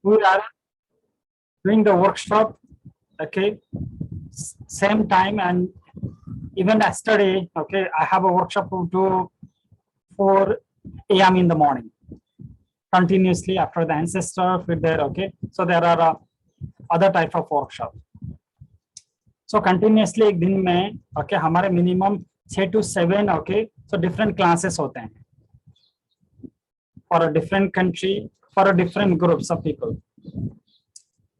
we are doing the workshop, okay, same time, and even yesterday, okay, I have a workshop to 4 a.m. in the morning, continuously after the ancestor with there, okay. So there are other type of workshop. So continuously एक दिन में, okay, हमारे minimum 6 to 7, okay, so different classes होते हैं for a different country, for a different groups of people.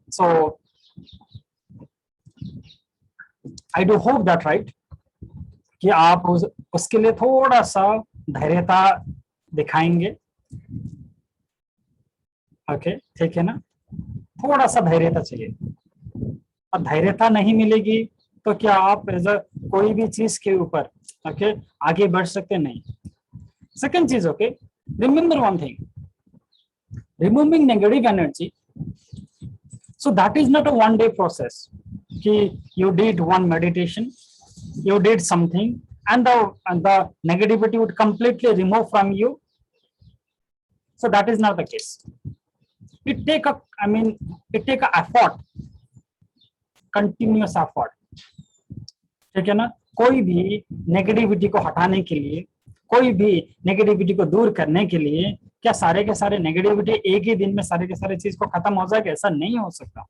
So I do hope that, right, कि आप उसके लिए थोड़ा सा धैर्यता दिखाएंगे, ओके, ठीक है ना, थोड़ा सा धैर्यता चाहिए। और धैर्यता नहीं मिलेगी तो क्या आप एज अ कोई भी चीज के ऊपर, ओके, आगे बढ़ सकते नहीं। सेकंड चीज, okay, remember one thing, removing negative energy, so that is not a one day process कि you did one meditation, you did something and the negativity would completely remove from you. So that is not the case. It take a effort, continuous effort, ठीक है ना। कोई भी negativity को हटाने के लिए, कोई भी नेगेटिविटी को दूर करने के लिए क्या सारे के सारे नेगेटिविटी एक ही दिन में सारे के सारे चीज को खत्म हो जाएगा? ऐसा नहीं हो सकता।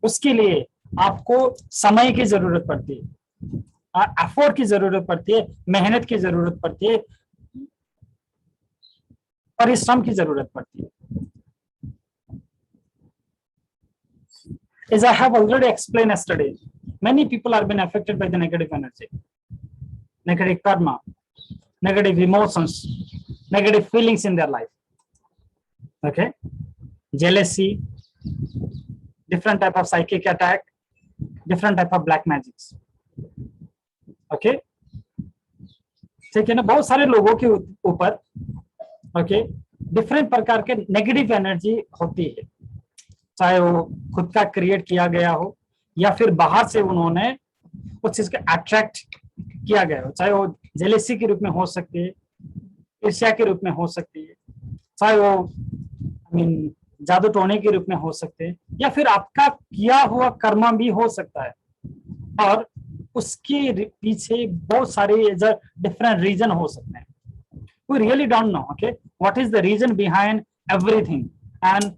उसके लिए आपको समय की जरूरत पड़ती है, एफर्ट की जरूरत पड़ती है, मेहनत की जरूरत पड़ती है, परिश्रम की जरूरत पड़ती है। As I have already explained yesterday, many people are been affected by the negative energy, negative karma, negative emotions, negative feelings in their life. Okay, jealousy, different type of psychic attack, different type of black magics. Okay, ठीक है ना। बहुत सारे लोगों के ऊपर, okay, different प्रकार के नेगेटिव एनर्जी होती है, चाहे वो खुद का क्रिएट किया गया हो या फिर बाहर से उन्होंने उस चीज को अट्रैक्ट किया गया हो, चाहे वो जेलेसी के रूप में हो सकती है, ईर्ष्या के रूप में हो सकती है, चाहे वो जादू टोने के रूप में हो सकते हैं, या फिर आपका किया हुआ कर्म भी हो सकता है और उसके पीछे बहुत सारे डिफरेंट रीजन हो सकते हैं। We really don't know, okay, what is the reason behind everything, and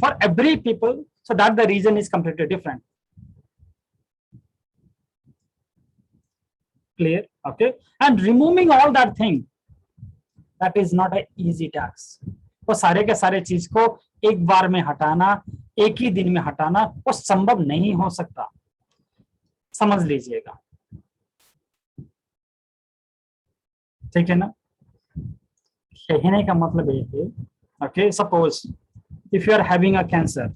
for every people, so that the reason is completely different. Clear? Okay, and removing all that thing, that is not an easy task. वो सारे के सारे चीज को एक बार में हटाना, एक ही दिन में हटाना, वो संभव नहीं हो सकता, समझ लीजिएगा, ठीक है ना। कहने का मतलब ये है, okay, suppose if you are having a cancer,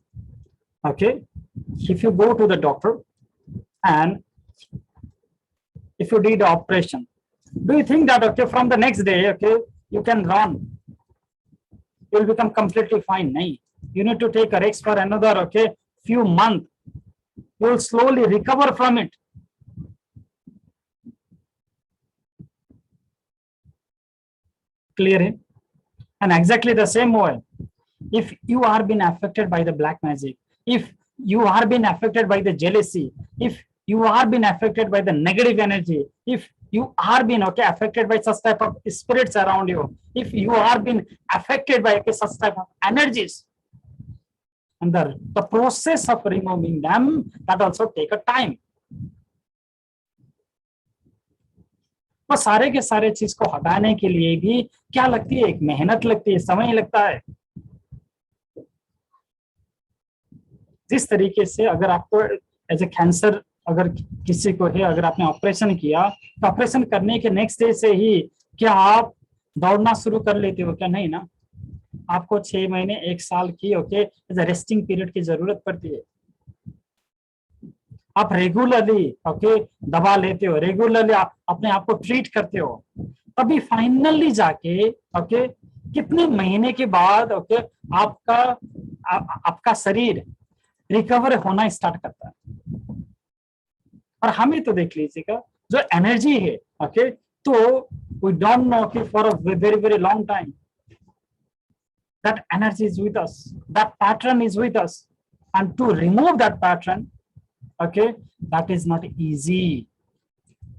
okay, if you go to the doctor and if you did the operation, do you think that, okay, from the next day, okay, you can run, you will become completely fine? nahi, you need to take a rest for another, okay, few months, you will slowly recover from it. Clear? And exactly the same way, if you are being affected by the black magic, if you are being affected by the jealousy, if you are being affected by the negative energy, if you are being, okay, affected by such type of spirits around you, if you are being affected by, okay, such type of energies, and the process of removing them, that also take a time. वो सारे के सारे चीज को हटाने के लिए भी क्या लगती है? एक मेहनत लगती है, समय लगता है। जिस तरीके से अगर आपको एज ए कैंसर अगर किसी को है, अगर आपने ऑपरेशन किया तो ऑपरेशन करने के नेक्स्ट डे से ही क्या आप दौड़ना शुरू कर लेते हो? क्या नहीं ना, आपको 6 महीने 1 साल की, okay, as a resting period की जरूरत पड़ती है। आप रेगुलरली, ओके, दवा लेते हो, रेगुलरली आप अपने आप को ट्रीट करते हो, तभी फाइनली जाके, ओके, कितने महीने के बाद, ओके, आपका शरीर रिकवर होना स्टार्ट करता है। और हमें तो देख लीजिएगा जो एनर्जी है, ओके, तो we don't know, okay, for a very very long time, that energy is with us, that pattern is with us, and to remove that pattern, okay, that is not easy.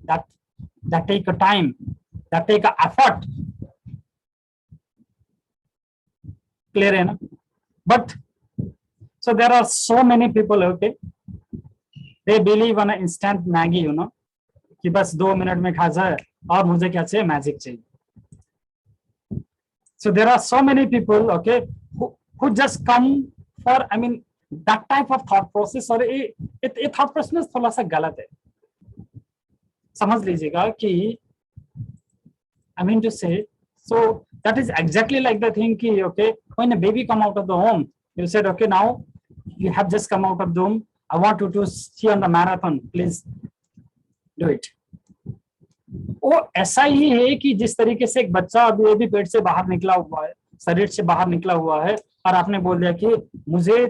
That take a time, that take a effort. Clear enough? But so there are so many people, okay, they believe on an instant Maggie, you know, कि बस 2 minute में खा जाए और मुझे क्या चाहिए, magic चाहिए. So there are so many people, okay, who just come for, I mean, that type of thought process. और ये thought process थोड़ा सा गलत है. समझ लीजिएगा कि I mean to say, so that is exactly like the thing कि, okay, when a baby come out of the home, you said, okay, now you have just come out of the home, I want you to see on the marathon, please do it. वो ऐसा ही है कि जिस तरीके से एक बच्चा अभी पेट से बाहर निकला हुआ है, शरीर से बाहर निकला हुआ है, और आपने बोल दिया कि मुझे,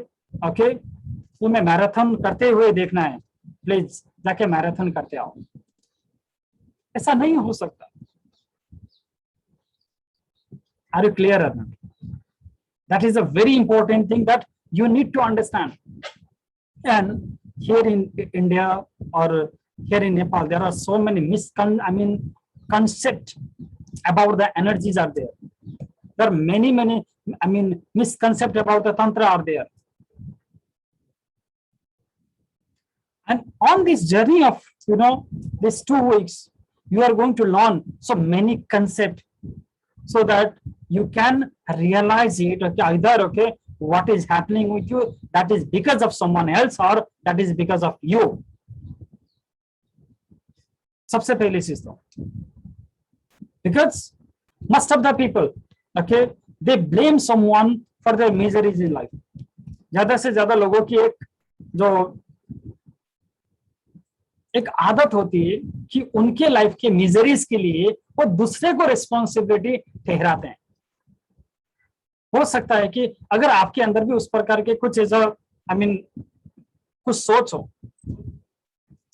ओके, तुम्हें मैराथन करते हुए देखना है, प्लीज जाके मैराथन करते आओ. ऐसा नहीं हो सकता. Are you clear or not? That is a very important thing that you need to understand. And here in India or here in Nepal, there are so many concepts about the energies are there. There are many, misconceptions about the tantra are there. And on this journey of, you know, these 2 weeks, you are going to learn so many concepts so that you can realize it, okay, either, okay, what is happening with you, that is because of someone else or that is because of you. सबसे पहली चीज तो, because most of the people, okay, they blame someone for their miseries in life. ज्यादा से ज्यादा लोगों की एक आदत होती है कि उनके लाइफ के मिजरीज के लिए वो दूसरे को रिस्पॉन्सिबिलिटी ठहराते हैं. हो सकता है कि अगर आपके अंदर भी उस प्रकार के कुछ ऐसा, कुछ सोच हो,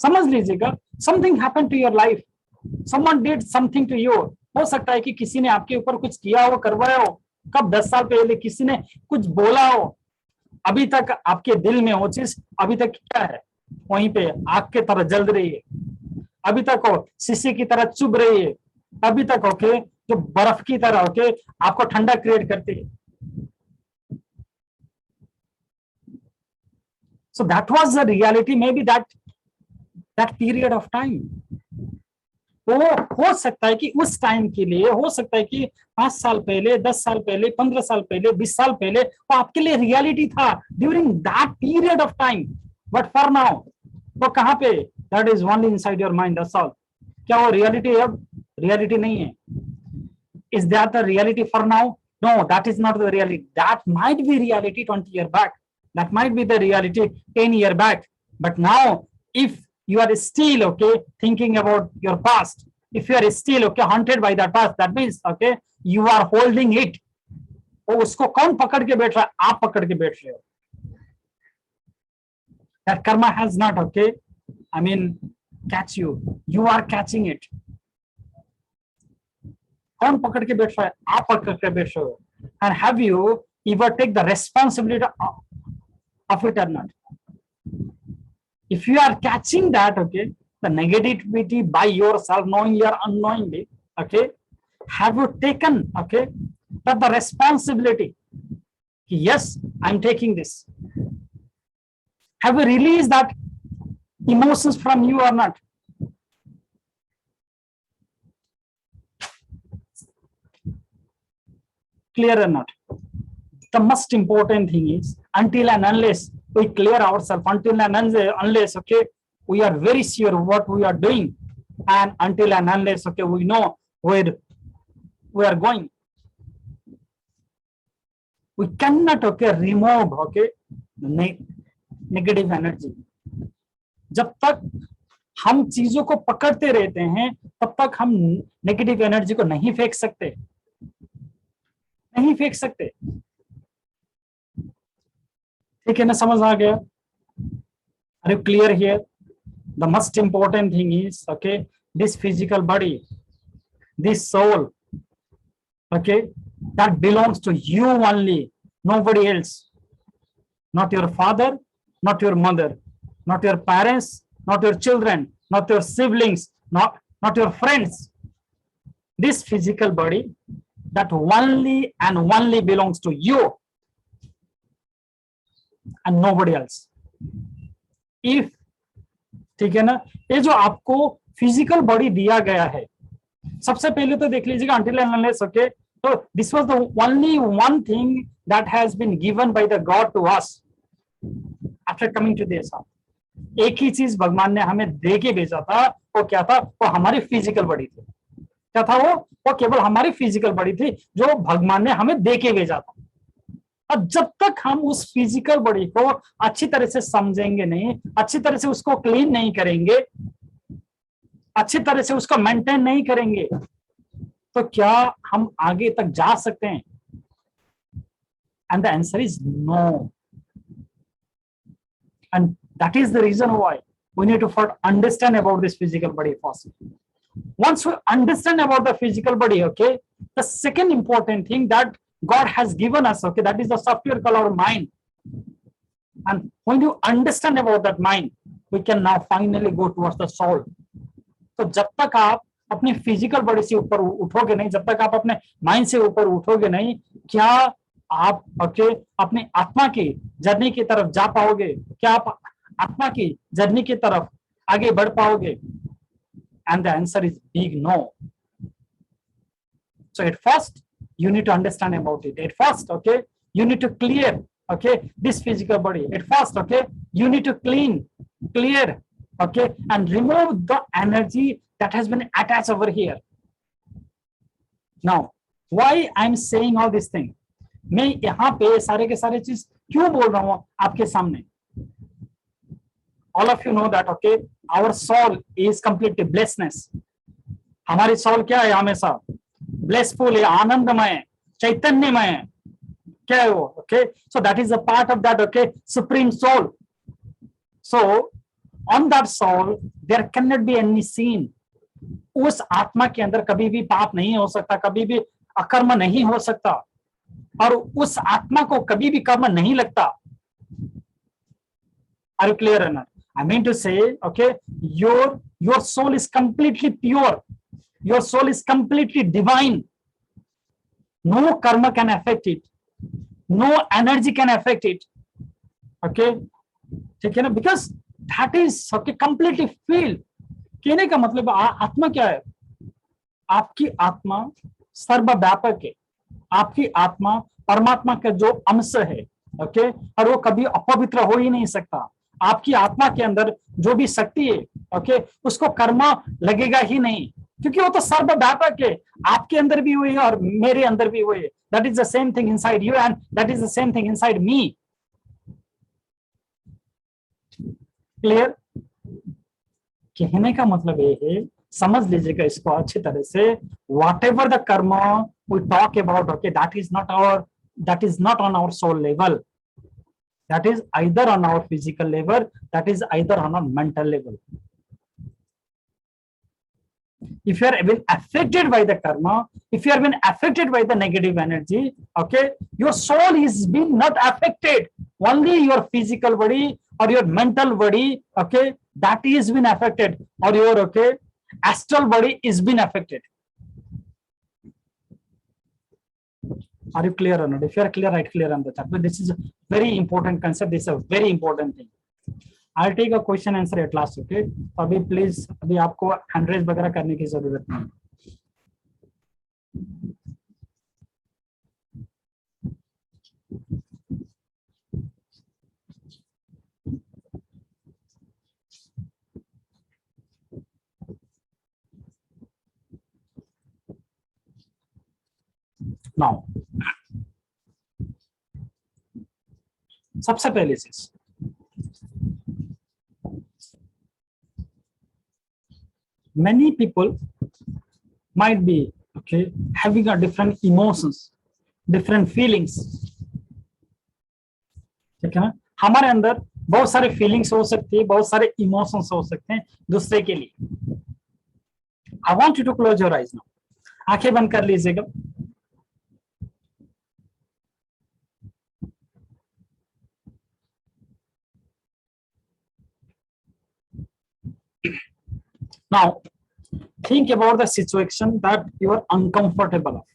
समझ लीजिएगा, something happened to your life, someone did something to you. हो सकता है कि किसी ने आपके ऊपर कुछ किया हो, करवाया हो, कब 10 साल पहले किसी ने कुछ बोला हो, अभी तक आपके दिल में वो चीज अभी तक क्या है, वहीं पे आग की तरह जल रही है, अभी तक वो शीशे की तरह चुभ रही है, अभी तक, ओके, जो बर्फ की तरह, ओके, आपको ठंडा क्रिएट करती है. So that was the reality, maybe that period of time. वो हो सकता है कि उस टाइम के लिए, हो सकता है कि 5 साल पहले, 10 साल पहले, 15 साल पहले, 20 साल पहले वो आपके लिए रियलिटी था during that period of time. But for now वो कहाँ पे, that is only inside your mind, that's all. क्या वो रियलिटी अब रियलिटी नहीं है? Is that the reality for now? No, that is not the reality. That might be reality 20 years back, that might be the reality 10 years back, but now if you are still, okay, thinking about your past, if you are still, okay, haunted by that past, that means, okay, you are holding it. वो उसको कौन पकड़ के बैठ रहा है? आप पकड़ के बैठ रहे हो. That karma has not, okay, catch you. You are catching it. कौन पकड़ के बैठ रहा है? आप पकड़ के बैठ रहे हो. And have you ever take the responsibility of it or not? If you are catching that, okay, the negativity by yourself, knowingly or unknowingly, okay, have you taken, okay, that the responsibility? Yes, I'm taking this. Have you released that emotions from you or not? Clear or not? The most important thing is, until and unless we clear ourselves, until and unless, okay, we are very sure what we are doing, and until and unless, okay, we know where we are going, we cannot, okay, remove, okay, negative energy. जब तक हम चीजों को पकड़ते रहते हैं तब तक हम नेगेटिव एनर्जी को नहीं फेंक सकते, नहीं फेंक सकते. ठीक है ना, समझ आ गया? Are you clear here? The most important thing is, okay, this physical body, this soul, okay, that belongs to you only, nobody else. Not your father, not your mother, not your parents, not your children, not your siblings, not your friends. This physical body that only and only belongs to you and nobody else. If, ठीक है ना, ये जो आपको physical body दिया गया है, सबसे पहले तो देख लीजिएगा until and unless, okay, so this was the only one thing that has been given by the God to us after coming to this earth. एक ही चीज भगवान ने हमें दे के भेजा था, वो क्या था? वो हमारी फिजिकल बॉडी थी। क्या था वो केवल हमारी फिजिकल बॉडी थी जो भगवान ने हमें दे के भेजा था। और जब तक हम उस फिजिकल बॉडी को अच्छी तरह से समझेंगे नहीं, अच्छी तरह से उसको क्लीन नहीं करेंगे, अच्छी तरह से उसको मेंटेन नहीं करेंगे, तो क्या हम आगे तक जा सकते हैं? And the answer is no. And that is the reason why we need to first understand about this physical body first. Once we understand about the physical body, okay, the second important thing that God has given us, okay, that is the software called our mind. And when you understand about that mind, we can now finally go towards the soul. तो जब तक आप अपनी physical body से ऊपर उठोगे नहीं, जब तक आप अपने माइंड से ऊपर उठोगे नहीं, क्या आप ओके अपनी आत्मा की जर्नी की तरफ जा पाओगे? क्या आप आत्मा की जर्नी की तरफ आगे बढ़ पाओगे? And the answer is big no. So at first you need to understand about it. At first, okay, you need to clear, okay, this physical body. At first, okay, you need to clear, okay, and remove the energy that has been attached over here. Now, why I'm saying all this thing? मैं यहाँ पे सारे के सारे चीज क्यों बोल रहा हूँ आपके सामने? All of you know that, okay, our soul is completely blessedness. हमारी soul क्या है? हमेशा blissful है, आनंदमय, चैतन्यमय। क्या है वो? Okay, so that is a part of that, okay, supreme soul. So on that soul there cannot be any sin. उस आत्मा के अंदर कभी भी पाप नहीं हो सकता, कभी भी अकर्म नहीं हो सकता, और उस आत्मा को कभी भी कर्म नहीं लगता। Are you clear or not? I mean to say, okay, your soul is completely pure. Your soul is completely divine. No karma can affect it. No energy can affect it. Okay, ठीक है ना? Because that is okay, completely filled. कहने का मतलब आत्मा क्या है? आपकी आत्मा सर्वव्यापक है। आपकी आत्मा परमात्मा का जो अंश है, ओके, और वो कभी अपवित्र हो ही नहीं सकता। आपकी आत्मा के अंदर जो भी शक्ति है, ओके, उसको कर्म लगेगा ही नहीं, क्योंकि वो तो सर्वव्यापक है। आपके अंदर भी हुई है और मेरे अंदर भी हुई है। That is the same thing inside you and that is the same thing inside me. Clear? कहने का मतलब ये है, समझ लीजिएगा इसको अच्छी तरह से, whatever the karma we talk about, okay, that is not on our soul level. That is either on our physical level, that is either on our mental level. If you are been affected by the karma, if you have been affected by the negative energy, okay, your soul is been not affected. Only your physical body or your mental body, okay, that is been affected, or your, okay, astral body is been affected. Are you clear or not? If you are clear, write clear on the chat. But this is a very important concept. This is a very important thing. I'll take a question answer at last. Okay. अभी please, अभी आपको hand raise वगैरह करने की जरूरत नहीं। Now, सबसे पहले चीज, many people might be, okay, having a different emotions, different feelings. ठीक है ना? हमारे अंदर बहुत सारे फीलिंग्स हो सकती है, बहुत सारे इमोशंस हो सकते हैं दूसरे के लिए। I want you to close your eyes now. आंखें बंद कर लीजिएगा। Now, think about the situation that you are uncomfortable of.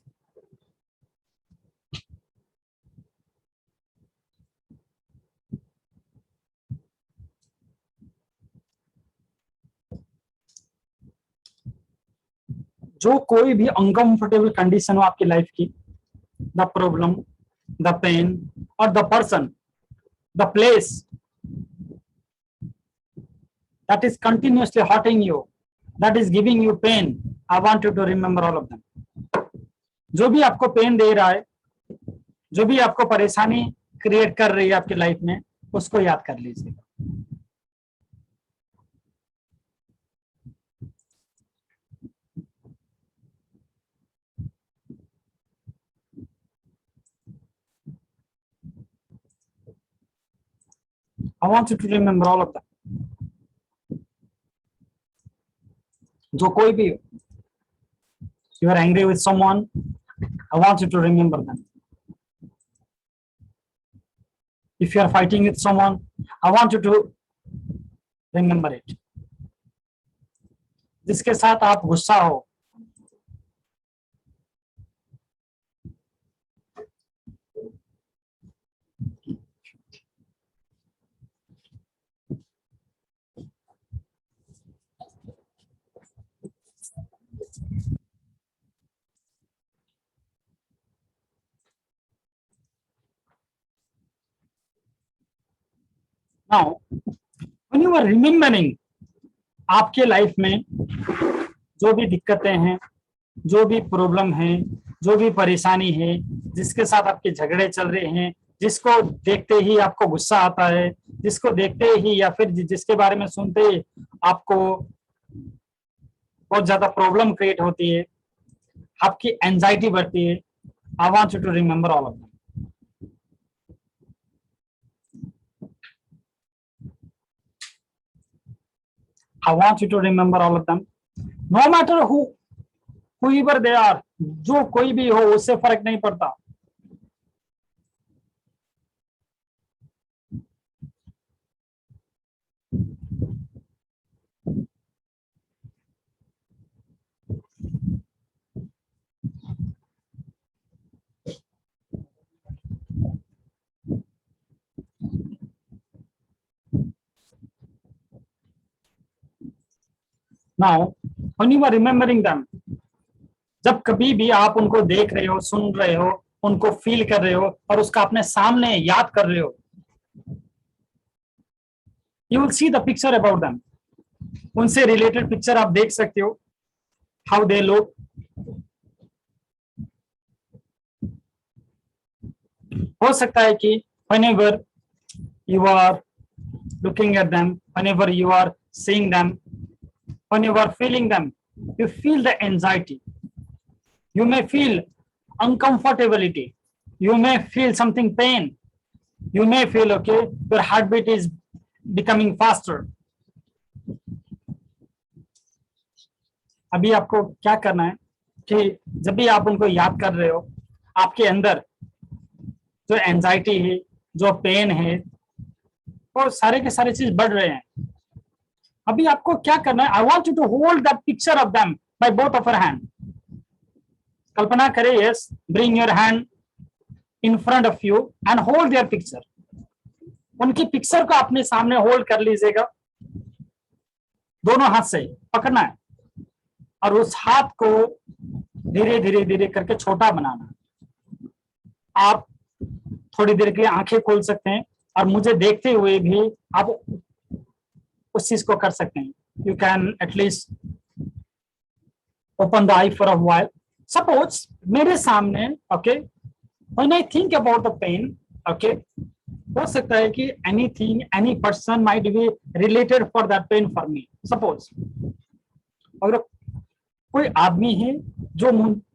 जो कोई भी अनकंफर्टेबल कंडीशन हो आपकी लाइफ की, द प्रॉब्लम, द पेन और the person, the place that is continuously hurting you, that is giving you pain, I want you to remember all of them. जो भी आपको पेन दे रहा है, जो भी आपको परेशानी क्रिएट कर रही है आपकी लाइफ में, उसको याद कर लीजिएगा. I want you to remember all of them. जो कोई भी हो, you are angry with someone, I want you to remember them. If you are fighting with someone, I want you to remember it. जिसके साथ आप गुस्सा हो, now when you are remembering आपके लाइफ में जो भी दिक्कतें हैं, जो भी प्रॉब्लम है, जो भी परेशानी है, जिसके साथ आपके झगड़े चल रहे हैं, जिसको देखते ही आपको गुस्सा आता है, जिसको देखते ही या फिर जिसके बारे में सुनते ही आपको बहुत ज्यादा प्रॉब्लम क्रिएट होती है, आपकी एंजाइटी बढ़ती है, I want you to remember all of them. I want you to remember all of them. No matter whoever they are, जो कोई भी हो उससे फर्क नहीं पड़ता. Now, when you are remembering them, जब कभी भी आप उनको देख रहे हो, सुन रहे हो, उनको फील कर रहे हो और उसका अपने सामने याद कर रहे हो, you will see the picture about them. उनसे रिलेटेड पिक्चर आप देख सकते हो, how they look. हो सकता है कि whenever you are looking at them, whenever you are seeing them, when you are feeling them, you feel the anxiety, you may feel uncomfortability, you may feel something pain, you may feel okay, your heartbeat is becoming faster. अभी आपको क्या करना है कि जब भी आप उनको याद कर रहे हो, आपके अंदर जो एंजाइटी है, जो पेन है, और सारे के सारे चीज बढ़ रहे हैं. अभी आपको क्या करना है, I want you to hold that picture of them by both of your hand. कल्पना करें, yes, bring your hand in front of you and hold their picture. उनकी पिक्चर को अपने सामने होल्ड कर लीजिएगा, दोनों हाथ से पकड़ना है और उस हाथ को धीरे धीरे धीरे करके छोटा बनाना. आप थोड़ी देर के लिए आंखें खोल सकते हैं और मुझे देखते हुए भी आप उस चीज को कर सकते हैं. You can at least open the eye for a while. Suppose मेरे सामने, okay, when I think about the pain, okay, हो सकता है कि anything, any person might be related for that pain for me. Suppose अगर कोई आदमी है जो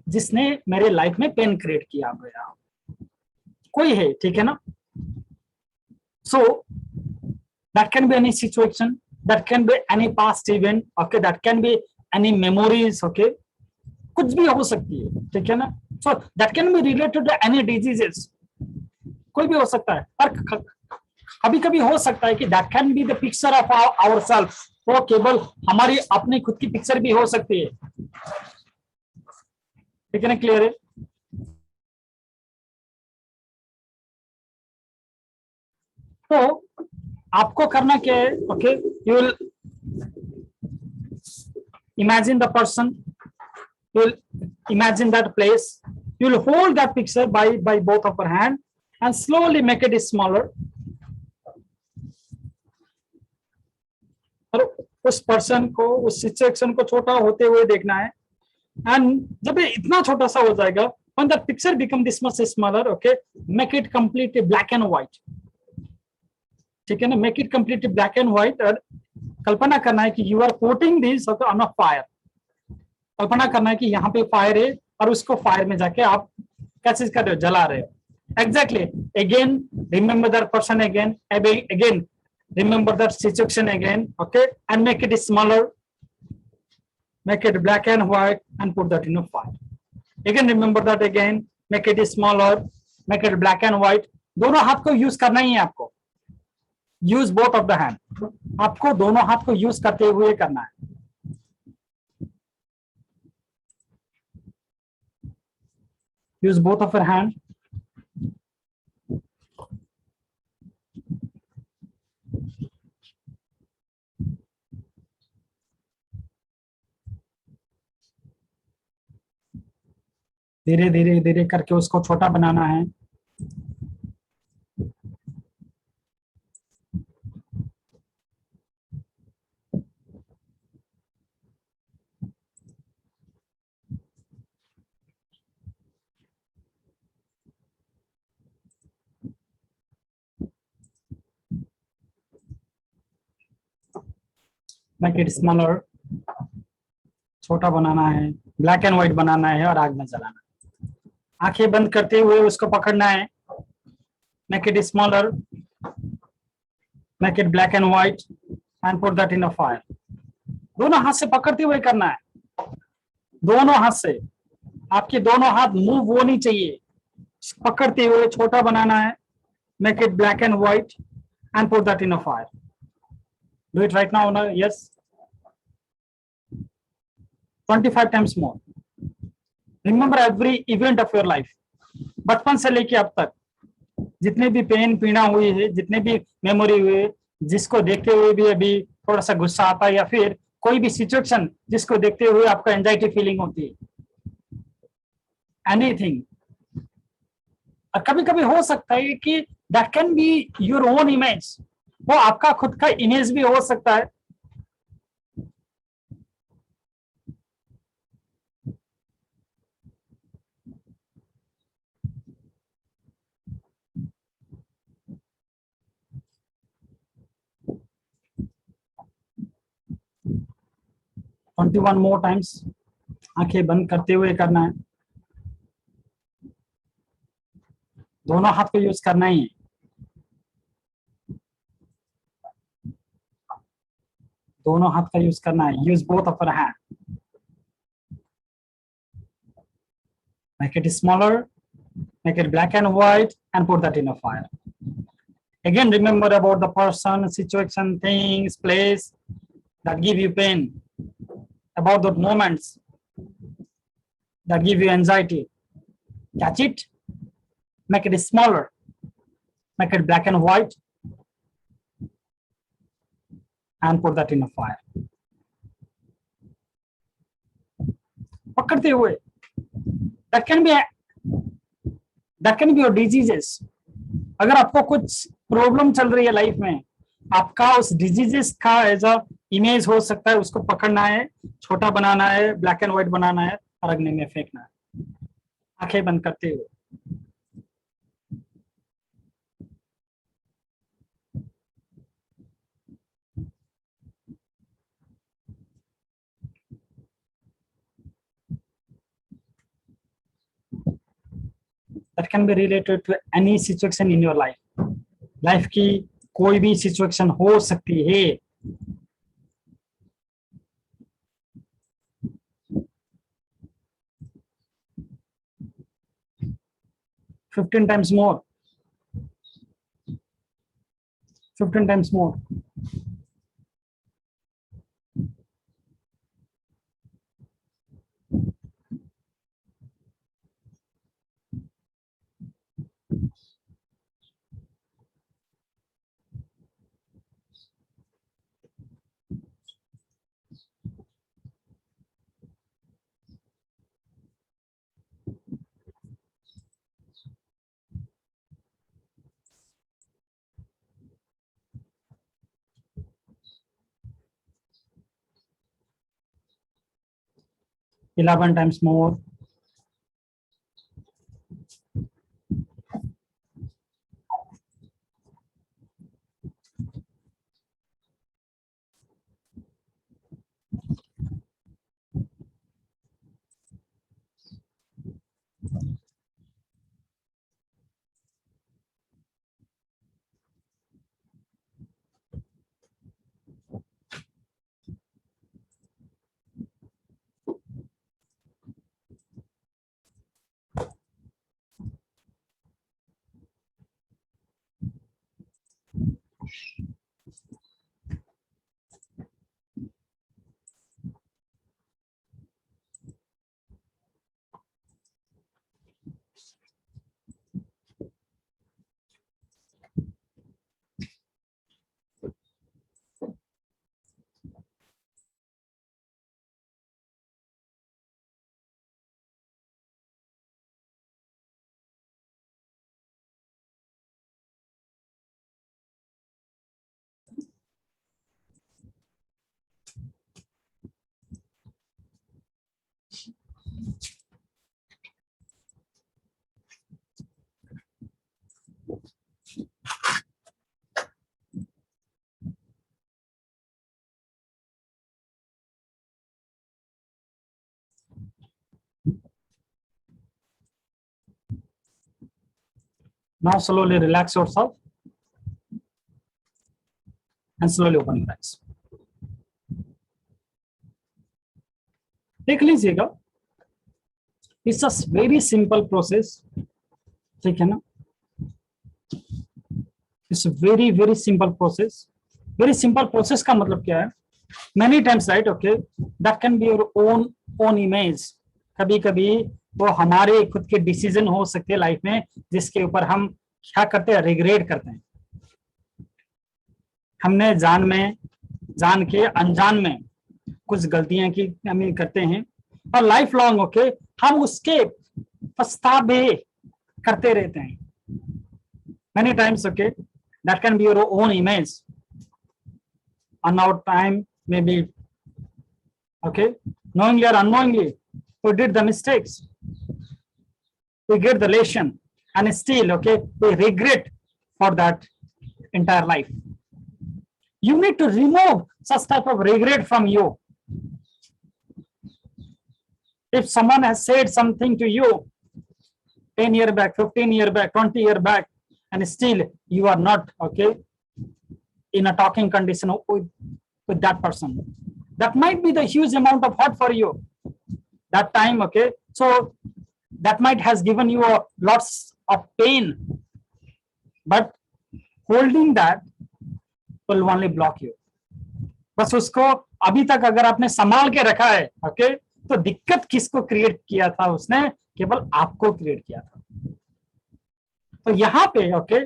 जिसने मेरे लाइफ में पेन क्रिएट किया गया, कोई है, ठीक है ना. सो that can be any situation, that can be any past event, okay, that can be any memories, okay, कुछ भी हो सकती है, ठीक है ना. so that can be related to any diseases, कोई भी हो सकता है. और कभी कभी हो सकता है कि that can be the picture of ourselves, वो केवल हमारी अपनी खुद की पिक्चर भी हो सकती है, ठीक है ना, क्लियर है? तो आपको करना क्या है, okay, you will imagine the person, you will imagine that place, you will hold that picture by both of your hand and slowly make it smaller, और उस पर्सन को, उस सिचुएशन को छोटा होते हुए देखना है। एंड जब ये इतना छोटा सा हो जाएगा, when the picture become this much smaller, okay, make it completely black and white, ठीक है ना, make it completely black and white। और कल्पना करना है कि you are putting this on a fire, कल्पना करना है कि यहाँ पे फायर है और उसको फायर में जाके आप क्या चीज कर रहे हो, जला रहे हो। Exactly, again remember that person, again again remember that situation again, okay, and make it smaller, make it black and white and put that in a fire. Again remember that, again make it smaller, make it black and white। दोनों हाथ को use करना ही है आपको, use both of the hand, आपको दोनों हाथ को यूज करते हुए करना है। use both of your hand, धीरे धीरे धीरे करके उसको छोटा बनाना है। मेक इट स्मॉलर, छोटा बनाना है, ब्लैक एंड व्हाइट बनाना है और आग में जलाना है। आंखें बंद करते हुए उसको पकड़ना है, make it smaller, make it black and white and put that in a fire. दोनों हाथ से पकड़ते हुए करना है, दोनों हाथ से, आपके दोनों हाथ मूव होनी चाहिए, पकड़ते हुए छोटा बनाना है, make it black and white and put that in a fire. Do it right now, yes, 25 times more। Remember every event of your life, बचपन से लेके अब तक जितने भी पेन पीड़ा हुई है, जितने भी मेमोरी हुए, जिसको देखते हुए भी अभी थोड़ा सा गुस्सा आता है, या फिर कोई भी सिचुएशन जिसको देखते हुए आपको एंजाइटी फीलिंग होती है, एनीथिंग। और कभी कभी हो सकता है कि that can be your own image, वो आपका खुद का इमेज भी हो सकता है। ट्वेंटी वन मोर टाइम्स, आंखें बंद करते हुए करना है, दोनों हाथ को यूज करना ही है। दोनों हाथ का यूज करना है, use both of your hand, make it smaller, make it black and white and put that in a fire। Again remember about the person, situation, things, place that give you pain, about those moments that give you anxiety, catch it, make it smaller, make it black and white and put that in a fire। पकड़ते हुए, that can be your diseases। अगर आपको कुछ problem चल रही है life में, आपका उस डिजीजेस का एज अ इमेज हो सकता है, उसको पकड़ना है, छोटा बनाना है, ब्लैक एंड व्हाइट बनाना है और अग्नि में फेंकना है, आंखें बंद करते हुए। That can be related to any situation in your life। Life की कोई भी सिचुएशन हो सकती है। 15 times more, 15 times more। 11 times more. Now slowly relax yourself and slowly open your eyes. देख लीजिएगा, it's a very simple process, ठीक है ना? It's very very simple process. Very simple process का मतलब क्या है? Many times, right, okay, that can be your own image. कभी कभी वो हमारे खुद के डिसीजन हो सकते हैं लाइफ में, जिसके ऊपर हम क्या करते हैं, रिग्रेट करते हैं. हमने जान के अनजान में कुछ गलतियां की हम करते हैं, और लाइफ लॉन्ग, ओके, हम उसके पछतावे करते रहते हैं. Many times, okay, that can be your own image. On our time, maybe, okay, knowingly or unknowingly, we did the mistakes, we get the lesson, and still, okay, we regret for that entire life. You need to remove such type of regret from you. If someone has said something to you 10 years back, 15 years back, 20 years back, and still you are not, okay, in a talking condition with that person, that might be the huge amount of hurt for you that time, okay, so that might has given you a lots of pain, but holding that will only block you. बस उसको अभी तक अगर आपने संभाल के रखा है, ओके, तो दिक्कत किसको क्रिएट किया था? उसने केवल आपको क्रिएट किया था. तो यहाँ पे, okay,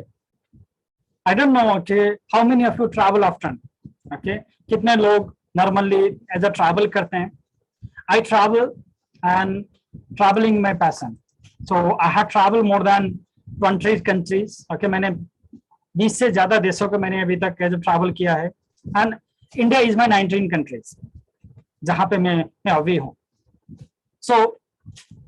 I don't know, okay, how many of you travel often, okay, कितने लोग normally as a travel करते हैं? I travel, and traveling my passion. So I have traveled more than 20 countries, okay, मैंने 20 से ज्यादा देशों को मैंने अभी तक जो travel किया है, and India is my 19 countries, जहाँ पे मैं अभी हूँ. So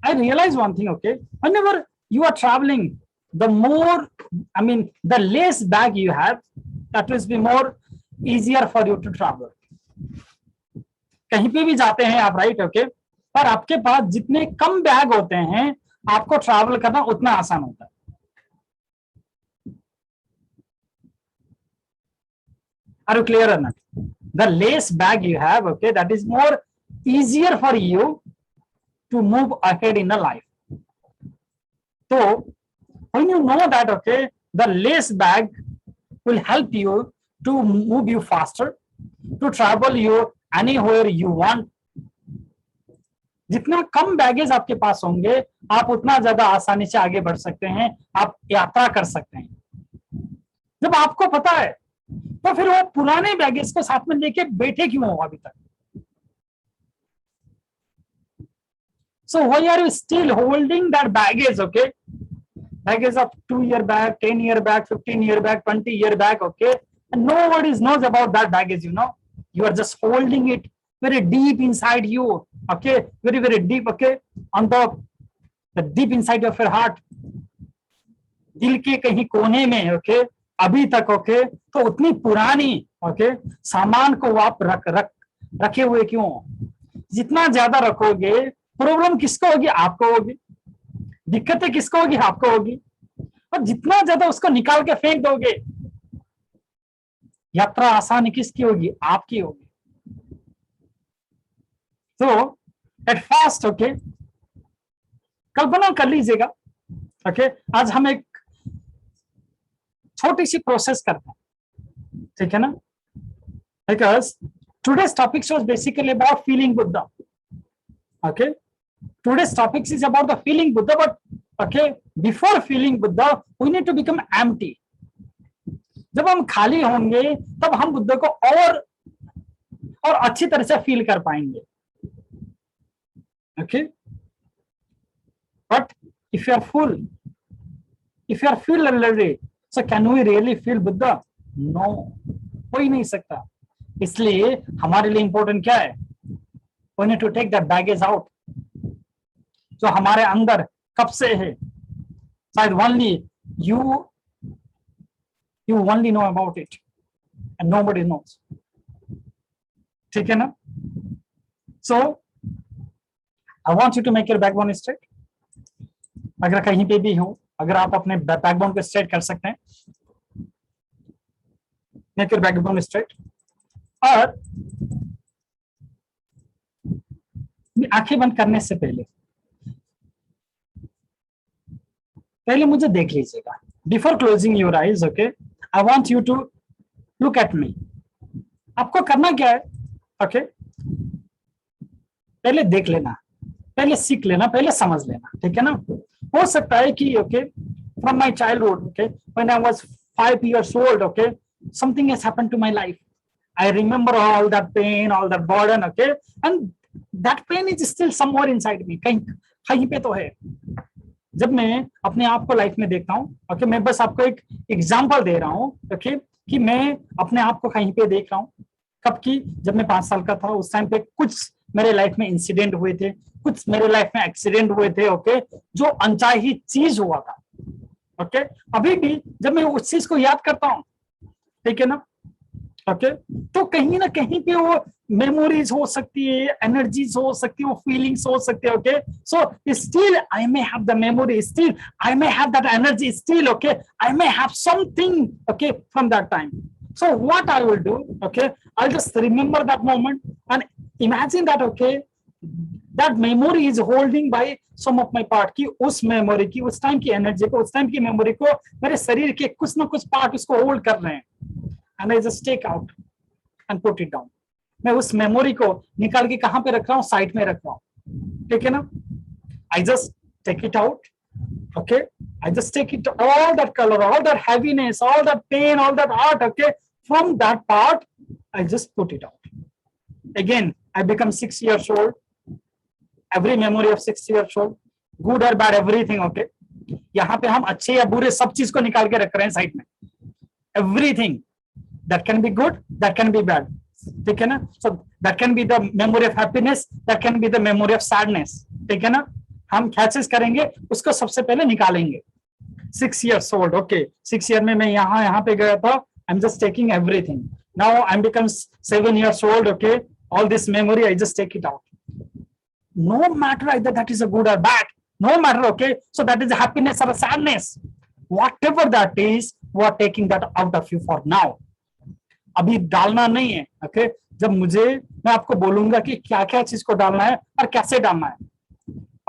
I realize one thing, okay, whenever you are traveling, the more, I mean, the less bag you have, that will be more easier for you to travel. कहीं पे भी जाते हैं आप, राइट, ओके, पर आपके पास जितने कम बैग होते हैं, आपको ट्रैवल करना उतना आसान होता है. Are you clear or not? The less bag you have, okay, that is more easier for you to move ahead in the life. So when you know that, okay, the less bag will help you to move you faster, to travel you anywhere you want. जितना कम baggage आपके पास होंगे, आप उतना ज्यादा आसानी से आगे बढ़ सकते हैं, आप यात्रा कर सकते हैं. जब आपको पता है, तो फिर वो पुराने बैगेज को साथ में लेके बैठे क्यों हो अभी तक? So why are you still holding that baggage, okay? Baggage of 2 years back, 10 years back, 15 years back, 20 years back, okay? And nobody knows about that baggage, you know? You are just holding it very deep inside you, okay, very deep, okay, on the deep inside of your heart, दिल के कहीं कोने में, okay, अभी तक, okay, तो उतनी पुरानी, ओके, सामान को आप रखे हुए क्यों? जितना ज्यादा रखोगे, प्रॉब्लम किसको होगी? आपको होगी। दिक्कतें किसको होगी? आपको होगी। और जितना ज्यादा उसको निकाल के फेंक दोगे, यात्रा आसानी किसकी होगी? आपकी होगी। तो एट फर्स्ट, ओके, कल्पना कर लीजिएगा, ओके, आज हम एक छोटी सी प्रोसेस करते हैं, ठीक है ना? Because today's topic was basically about feeling Buddha. Okay, today's topic is about the feeling Buddha, but okay, before feeling Buddha, we need to become empty. जब हम खाली होंगे, तब हम बुद्ध को और अच्छी तरह से फील कर पाएंगे। Okay, but if you are full, if you are full already, so can we really feel Buddha? No, कोई नहीं सकता। इसलिए हमारे लिए इंपॉर्टेंट क्या है? We need to take that baggage out, जो हमारे अंदर कब से है, शायद only you only know about it and nobody knows, ठीक है ना? So I want you to make your backbone straight. अगर कहीं पे भी हो, अगर आप अपने बैकबोन को स्ट्रेट कर सकते हैं, make your backbone straight. और आंखें बंद करने से पहले मुझे देख लीजिएगा। Before closing your eyes, okay, I want you to look at me. आपको करना क्या है? ओके, पहले देख लेना, पहले सीख लेना, पहले समझ लेना, ठीक है ना? हो सकता है कि okay, from my childhood, okay, when I was 5 years old, okay, something has happened to my life. I remember all that pain, all that burden, okay, and that pain is still somewhere inside me. कहीं पे तो है। जब मैं अपने आप को life में देखता हूँ, ओके, मैं बस आपको एक एग्जांपल दे रहा हूँ, ओके, कि मैं अपने आप को कहीं पे देख रहा हूँ। कब की? जब मैं 5 साल का था, उस टाइम पे कुछ मेरे लाइफ में इंसिडेंट हुए थे, कुछ मेरे लाइफ में एक्सीडेंट हुए थे, ओके, जो अनचाही चीज हुआ था, ओके। अभी भी जब मैं उस चीज को याद करता हूँ, ठीक है ना, ओके, तो कहीं ना कहीं पे वो मेमोरीज हो सकती है, एनर्जीज हो सकती है, वो फीलिंग्स हो सकती है, okay. So still I may have the memory, still I may have that energy, still okay, I may have something, okay, from that time. So what I will do, okay, I'll just remember that moment and imagine that, okay, that memory is holding by some of my part, कि उस memory की, उस time की energy को, उस time की memory को मेरे शरीर के कुछ ना कुछ पार्ट उसको होल्ड कर रहे हैं, and I just take out and put it down. मैं उस मेमोरी को निकाल के कहाँ पे रख रहा हूँ? साइड में रख रहा हूँ, ठीक है ना? I just take it out, okay, I just take it, all that color, all that heaviness, all that pain, all that art, okay, from that part I just put it out. Again I become 6 years old, every memory of 6 years old, good or bad, everything, okay, यहाँ पे हम अच्छे या बुरे सब चीज को निकाल के रख रहे हैं साइड में, everything that can be good, that can be bad, ठीक है ना? So that can be the memory of happiness, that can be the memory of sadness, ठीक है ना? हम क्या चीज करेंगे? उसको सबसे पहले निकालेंगे। 6 years old, okay, 6 year में मैं यहाँ पे गया था, I'm just taking everything. Now I'm become 7 years old, okay, all this memory I just take it out. No matter either that is a good or bad, no matter, okay, so that is a happiness or a sadness, whatever that is, we are taking that out of you for now. अभी डालना नहीं है, okay, जब मैं आपको बोलूंगा कि क्या क्या चीज को डालना है और कैसे डालना है,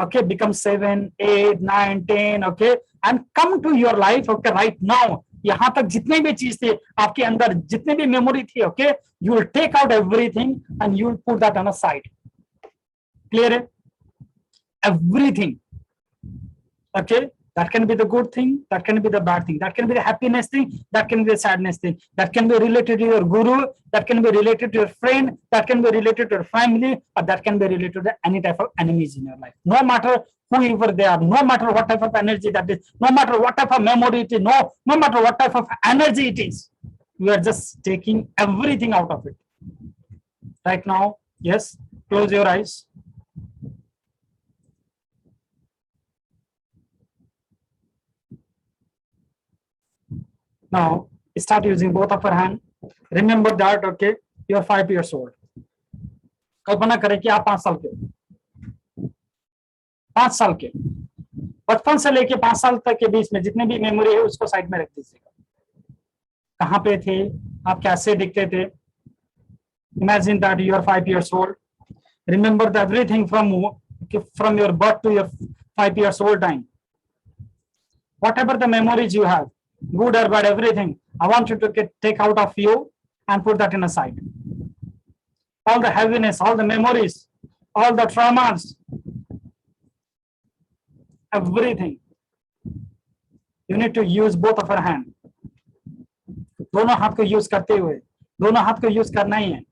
okay, become 7, 8, 9, 10, okay, and come to your life, okay, right now. यहाँ तक जितने भी चीज थे आपके अंदर, जितने भी मेमोरी थी, okay, you will take out everything and you will put that on a side. Clear है? Everything, okay, that can be the good thing, that can be the bad thing, that can be the happiness thing, that can be the sadness thing, that can be related to your guru, that can be related to your friend, that can be related to your family, or that can be related to any type of enemies in your life. No matter whoever they are, no matter what type of energy that is, no matter what type of memory it is, no matter what type of energy it is, we are just taking everything out of it. Right now, Yes, close your eyes. Now start using both of your hand. Remember that, okay, you are 5 years old. कल्पना करें कि आप 5 साल के, 5 साल के, बचपन से लेके 5 साल तक के बीच में जितने भी मेमोरी है उसको साइड में रख दीजिएगा. कहाँ पे थे आप, कैसे दिखते थे? Imagine that you are 5 years old. Remember that everything from your birth to your 5 years old time. Whatever the memories you have, good or bad, everything, I want you to take out of you and put that in a side. All the heaviness, all the memories, all the traumas, everything. You need to use both of your hand. दोनों हाथ को use करते हुए, दोनों हाथ को use करना ही है.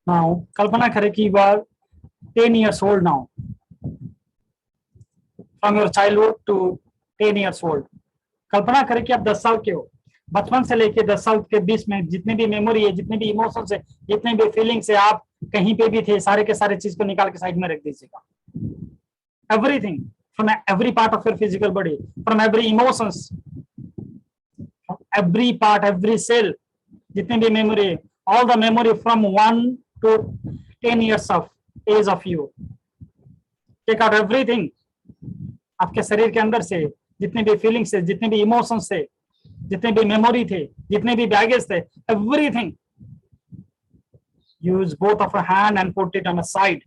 Now, कल्पना करें कि you are 10 years old now. From your childhood to 10 years old. कल्पना करें कि आप 10 साल के हो. बचपन से लेके 10 साल के बीच में जितने भी मेमोरी है, जितने भी इमोशंस है, जितने भी फीलिंग्स है, आप कहीं पे भी थे, सारे के सारे चीज को निकाल के साइड में रख दीजिएगा. Everything from every part of your physical body, from every emotions, from every part, every cell, जितने भी मेमोरी है, all the memory from 1 to 10 years of age of you. Take out everything. आपके शरीर के अंदर से जितने भी फीलिंग्स है, जितने भी इमोशंस थे, जितने भी मेमोरी थे, जितने भी बैगेज थे, everything. Use both of your hand and put it on a side.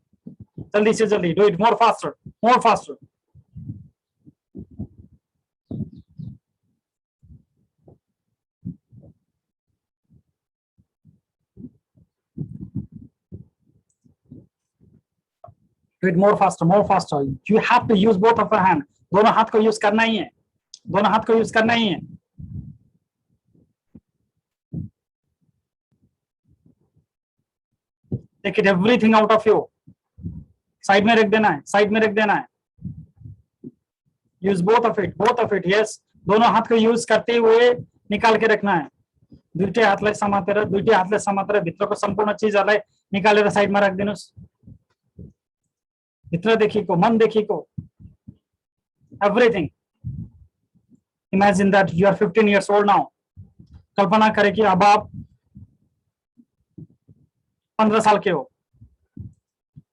जल्दी से जल्दी, do it more faster, more faster. Do it more faster, more faster. You have to use both of your hand. दोनों हाथ को use करना ही है, दोनों हाथ को यूज करना ही है. Take it everything out of you. Side में रख देना है, साइड में रख देना है. Use both of it. Yes, दोनों हाथ को यूज करते हुए निकाल के रखना है. दुईटे हातले समातेर, दुईटे हातले समातेर भित्रको सम्पूर्ण चिजहरुलाई निकालेर साइडमा राखिदिनुस्. भित्र देखिको, मन देखिको, everything. Imagine that you are 15 years old now. कल्पना करें कि अब आप 15 साल के हो.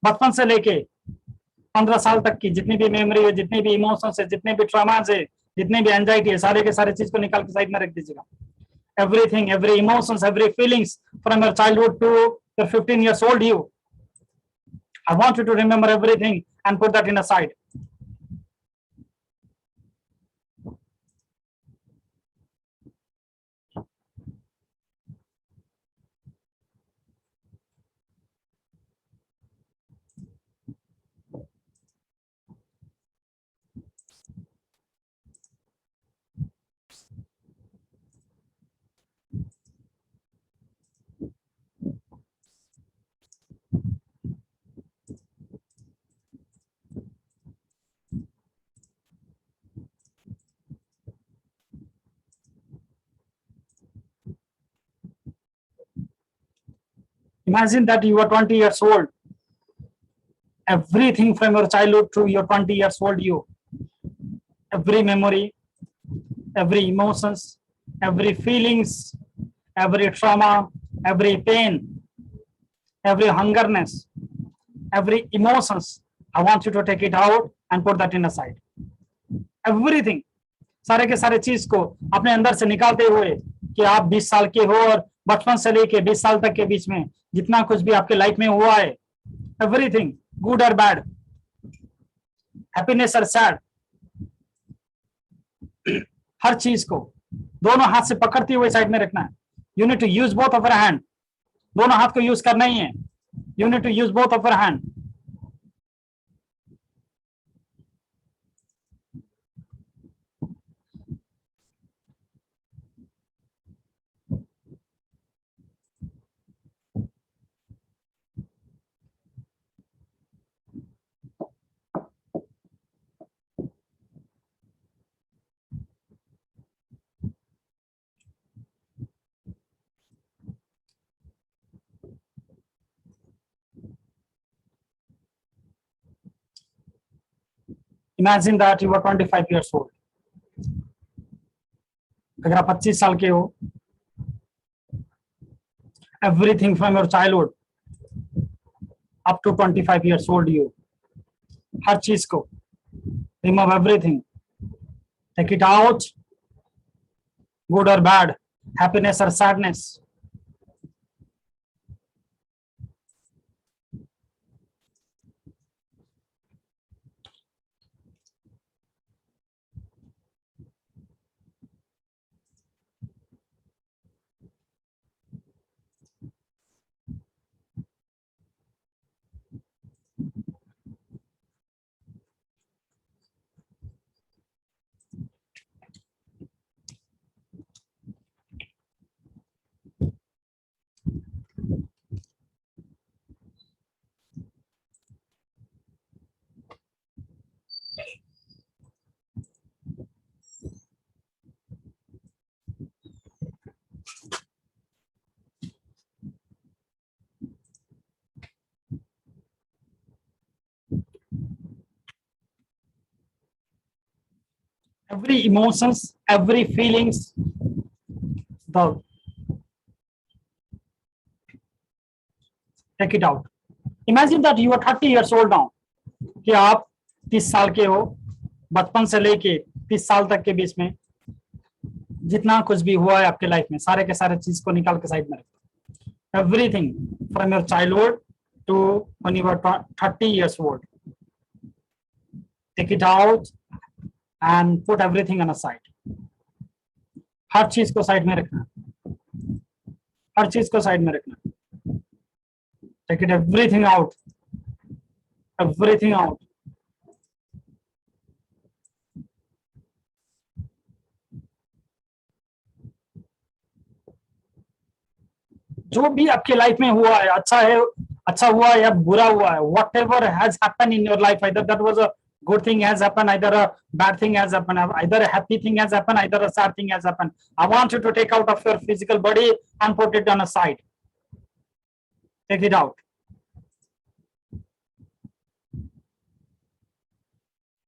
बचपन से लेके 15 साल तक की जितनी भी मेमोरी है, जितने भी इमोशंस है, जितने भी ट्रॉमास है, जितने भी एंजाइटी है, सारे के सारे चीज को निकाल के साइड में रख दीजिएगा. Everything, every emotions, every feelings from your childhood to your 15 years old you. I want you to remember everything and put that in a side. Imagine that you are 20 years old. Everything from your childhood to your 20 years old you. Every memory, every emotions, every feelings, every trauma, every pain, every hungerness, every emotions. I want you to take it out and put that in a side. Everything. सारे के सारे चीज को अपने अंदर से निकालते हुए कि आप 20 साल के हो और बचपन से लेके 20 साल तक के बीच में जितना कुछ भी आपके लाइफ में हुआ है, एवरीथिंग, गुड और बैड, हैप्पीनेस और सैड, हर चीज को दोनों हाथ से पकड़ते हुए साइड में रखना है. You need to use both of your hand. दोनों हाथ को यूज करना ही है. You need to use both of your hand. Imagine that you are 25 years old. अगर आप 25 साल के हो, everything from your childhood up to 25 years old you, हर चीज को remove everything, take it out, good or bad, happiness or sadness. Every emotions, every feelings, the take it out. Imagine that you are 30 years old now. कि आप 30 साल के हो, बचपन से लेके 30 साल तक के बीच में जितना कुछ भी हुआ है आपके लाइफ में, सारे के सारे चीज को निकाल के साइड में रखो. Everything from your childhood to when you were 30 years old. Take it out and put everything on a side. हर चीज को साइड में रखना, हर चीज को साइड में रखना. Take it everything out, everything out. जो भी आपके लाइफ में हुआ है, अच्छा है, अच्छा हुआ है या बुरा हुआ है, whatever has happened in your life, either that was a good thing has happened, either a bad thing has happened, either a happy thing has happened, either a sad thing has happened. I want you to take out of your physical body and put it on a side. Take it out.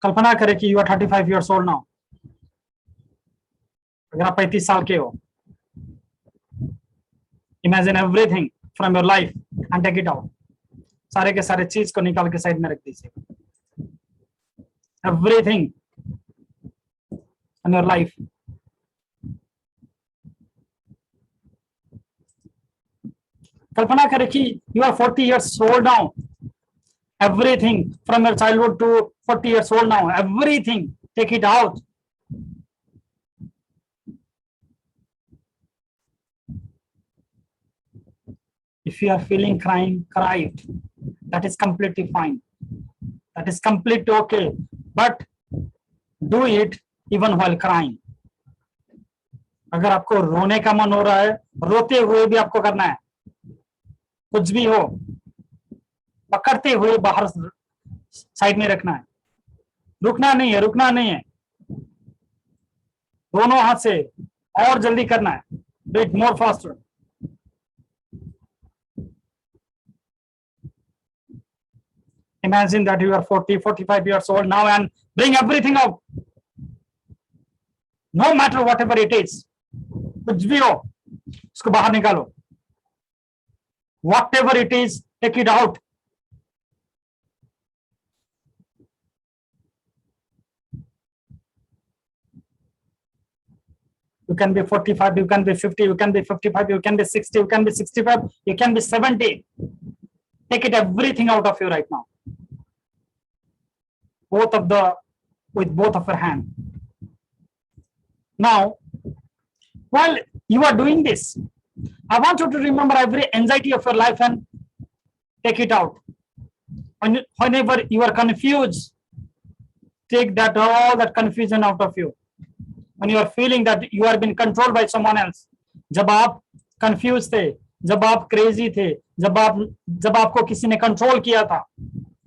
कल्पना करें कि you are 35 years old now. अगर आप 35 साल के हो, imagine everything from your life and take it out. सारे के सारे चीज को निकाल के साइड में रख दीजिए. Everything in your life. कल्पना करें कि you are 40 years old now. Everything from your childhood to 40 years old now, everything, take it out. If you are feeling crying, cry it. That is completely fine. That is completely okay. But do it even while crying. अगर आपको रोने का मन हो रहा है, रोते हुए भी आपको करना है. कुछ भी हो, पकड़ते हुए बाहर साइड में रखना है. रुकना नहीं है, रुकना नहीं है. दोनों हाथ से और जल्दी करना है. Do it more faster. Imagine that you are 40, 45 years old now and bring everything out. No matter whatever it is. कुछ भी हो, उसको बाहर निकालो. Whatever it is, take it out. You can be 45, you can be 50, you can be 55, you can be 60, you can be 65, you can be 70. Take it everything out of you right now. With both of your hand. Now, while you are doing this, I want you to remember every anxiety of your life and take it out. Whenever you are confused, take that all that confusion out of you. When you are feeling that you are being controlled by someone else, जब आप confused थे, जब आप crazy थे, जब आपको किसी ने control किया था,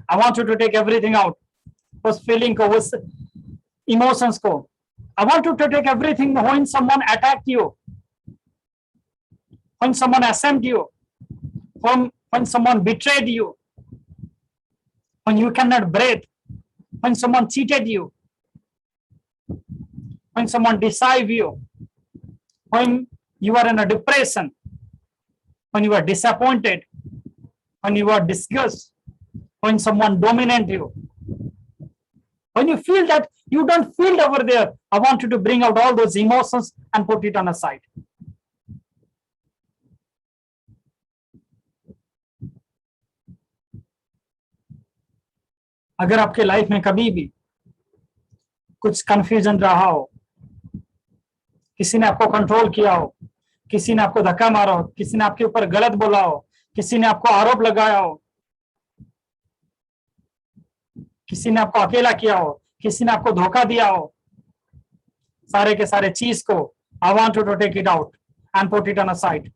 I want you to take everything out. उस feeling को, उस emotions को. I want you to take everything when someone attacked you, when someone assailed you, when someone betrayed you, when you cannot breathe, when someone cheated you, when someone deceived you, when you are in a depression, when you are disappointed, when you are disgusted, when someone dominates you, when you feel that you don't feel over there, I want you to bring out all those emotions and put it on a side. अगर आपके life में कभी भी कुछ confusion रहा हो, किसी ने आपको कंट्रोल किया हो, किसी ने आपको धक्का मारा हो, किसी ने आपके ऊपर गलत बोला हो, किसी ने आपको आरोप लगाया हो, किसी ने आपको अकेला किया हो, किसी ने आपको धोखा दिया हो, सारे के सारे चीज को I want you to take it out and put it on a side.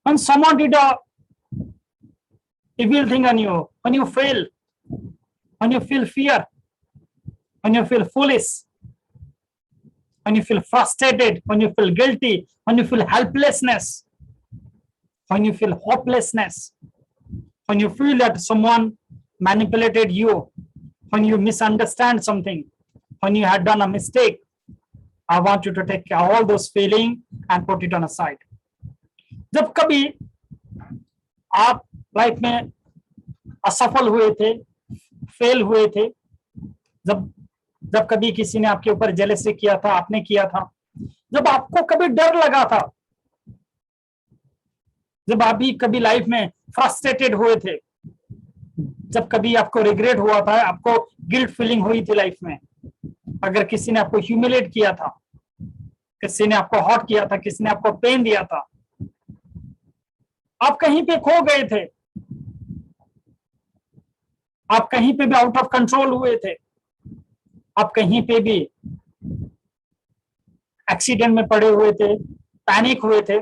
When someone did a evil thing on you, when you fail, when you feel fear, when you feel foolish, when you feel frustrated, when you feel guilty, when you feel helplessness, when you feel hopelessness, when you feel that someone manipulated you, when you misunderstand something, when you had done a mistake, I want you to take all those feelings and put it on a side. जब कभी आप life में असफल हुए थे, fail हुए थे, जब कभी किसी ने आपके ऊपर जेलसी किया था, आपने किया था, जब आपको कभी डर लगा था, जब आप भी कभी लाइफ में फ्रस्ट्रेटेड हुए थे, जब कभी आपको रिग्रेट हुआ था, आपको गिल्ट फीलिंग हुई थी लाइफ में, अगर किसी ने आपको ह्यूमिलेट किया था, किसी ने आपको हर्ट किया था, किसी ने आपको पेन दिया था, आप कहीं पे खो गए थे, आप कहीं पे भी आउट ऑफ कंट्रोल हुए थे, आप कहीं पे भी एक्सीडेंट में पड़े हुए थे, पैनिक हुए थे,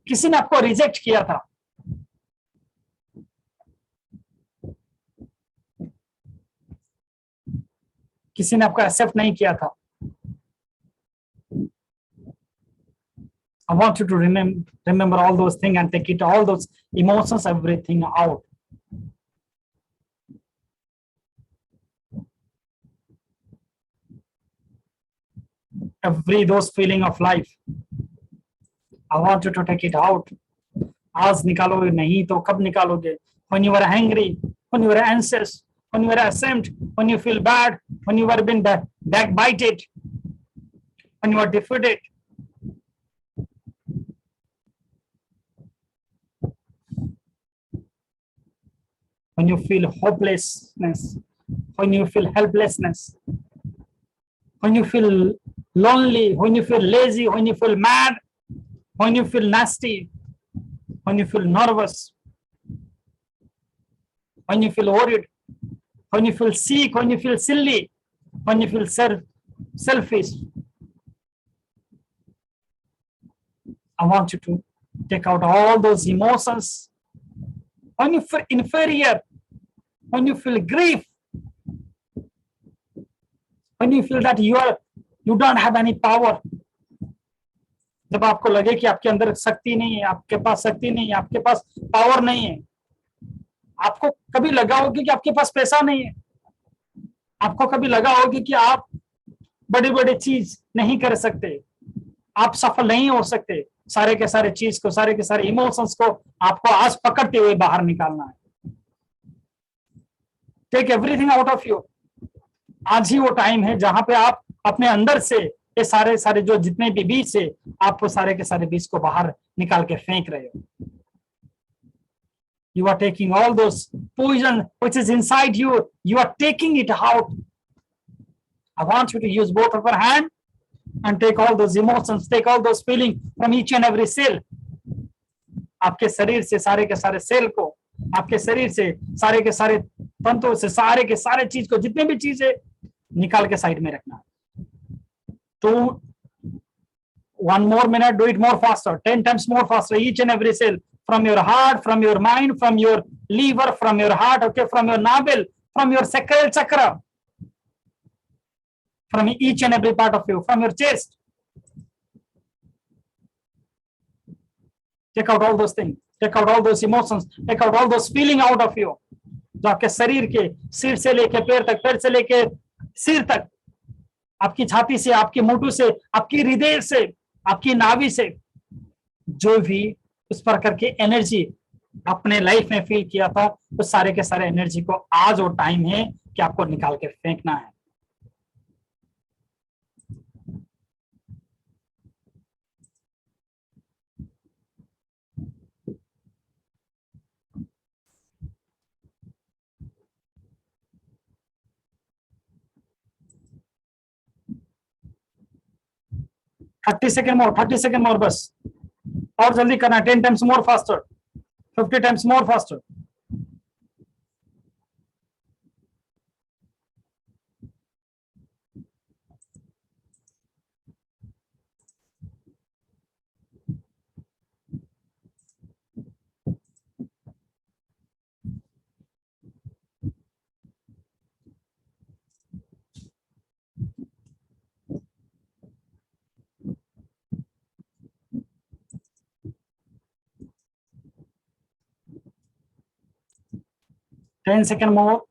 किसी ने आपको रिजेक्ट किया था, किसी ने आपको एक्सेप्ट नहीं किया था. I want you to remember all those things and take it, all those emotions, everything out. Those feeling of life, I want you to take it out. आज निकालोगे नहीं तो कब निकालोगे? When you are angry, when you are anxious, when you are ashamed, when you feel bad, when you are being backbited, when you are defeated, when you feel hopelessness, when you feel helplessness, when you feel lonely, when you feel lazy, when you feel mad, when you feel nasty, when you feel nervous, when you feel worried, when you feel sick, when you feel silly, when you feel selfish, I want you to take out all those emotions. When you feel inferior, when you feel grief, when you feel that you don't have any power, जब आपको लगे कि आपके अंदर शक्ति नहीं है, आपके पास शक्ति नहीं है, आपके पास पावर नहीं है, आपको कभी लगा होगी कि आपके पास पैसा नहीं है, आपको कभी लगा होगी कि आप बड़ी बड़ी चीज नहीं कर सकते, आप सफल नहीं हो सकते, सारे के सारे चीज को, सारे के सारे इमोशंस को आपको आज पकड़ते हुए बाहर निकालना है. Take everything out of you. आज ही वो टाइम है जहां पे आप अपने अंदर से ये सारे सारे जो जितने भी बीज है, आप वो सारे के सारे बीज को बाहर निकाल के फेंक रहे हो. You are taking all those poison which is inside you, you are taking it out. I want you to use both of your hands and take all those emotions, take all those feelings from each and every cell. आपके शरीर से सारे के सारे cell को, आपके शरीर से सारे के सारे तंतुओं से सारे के सारे चीज को, जितने भी चीजें निकाल के साइड में रखना है। तो 1 more minute, do it more faster, 10 times more faster, each and every cell, from your heart, from your mind, from your liver, from your heart, okay, from your navel, from your sacral chakra, from each and every part of you, from your chest. Take out all those things, take out all those emotions, take out all those feeling out of you, जो आपके शरीर के सिर से लेके पैर तक, पैर से लेके सिर तक, आपकी छाती से, आपकी मुट्ठी से, आपकी हृदय से, आपकी नाभि से, जो भी उस प्रकार की एनर्जी अपने लाइफ में फील किया था, तो सारे के सारे एनर्जी को आज वो टाइम है कि आपको निकाल के फेंकना है। थर्टी सेकेंड मोर बस, और जल्दी करना, 10 times more faster, 50 times more faster. Ten second more,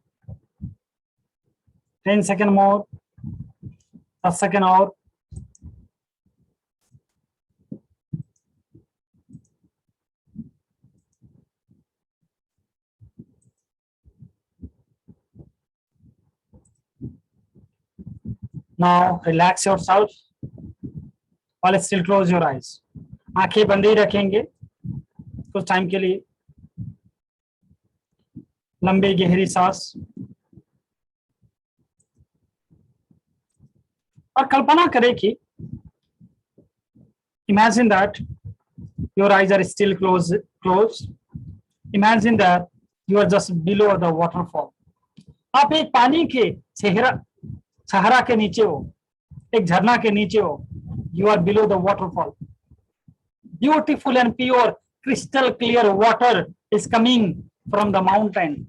10 second more, 10 second और, now relax yourself while still close your eyes. आंखें बंद ही रखेंगे कुछ टाइम के लिए। लंबी गहरी सांस, और कल्पना करें कि imagine that your eyes are still closed. Imagine that you are just below the waterfall. आप एक पानी के सहारा के नीचे हो, एक झरना के नीचे हो। You are below the waterfall. Beautiful and pure, crystal clear water is coming from the mountain.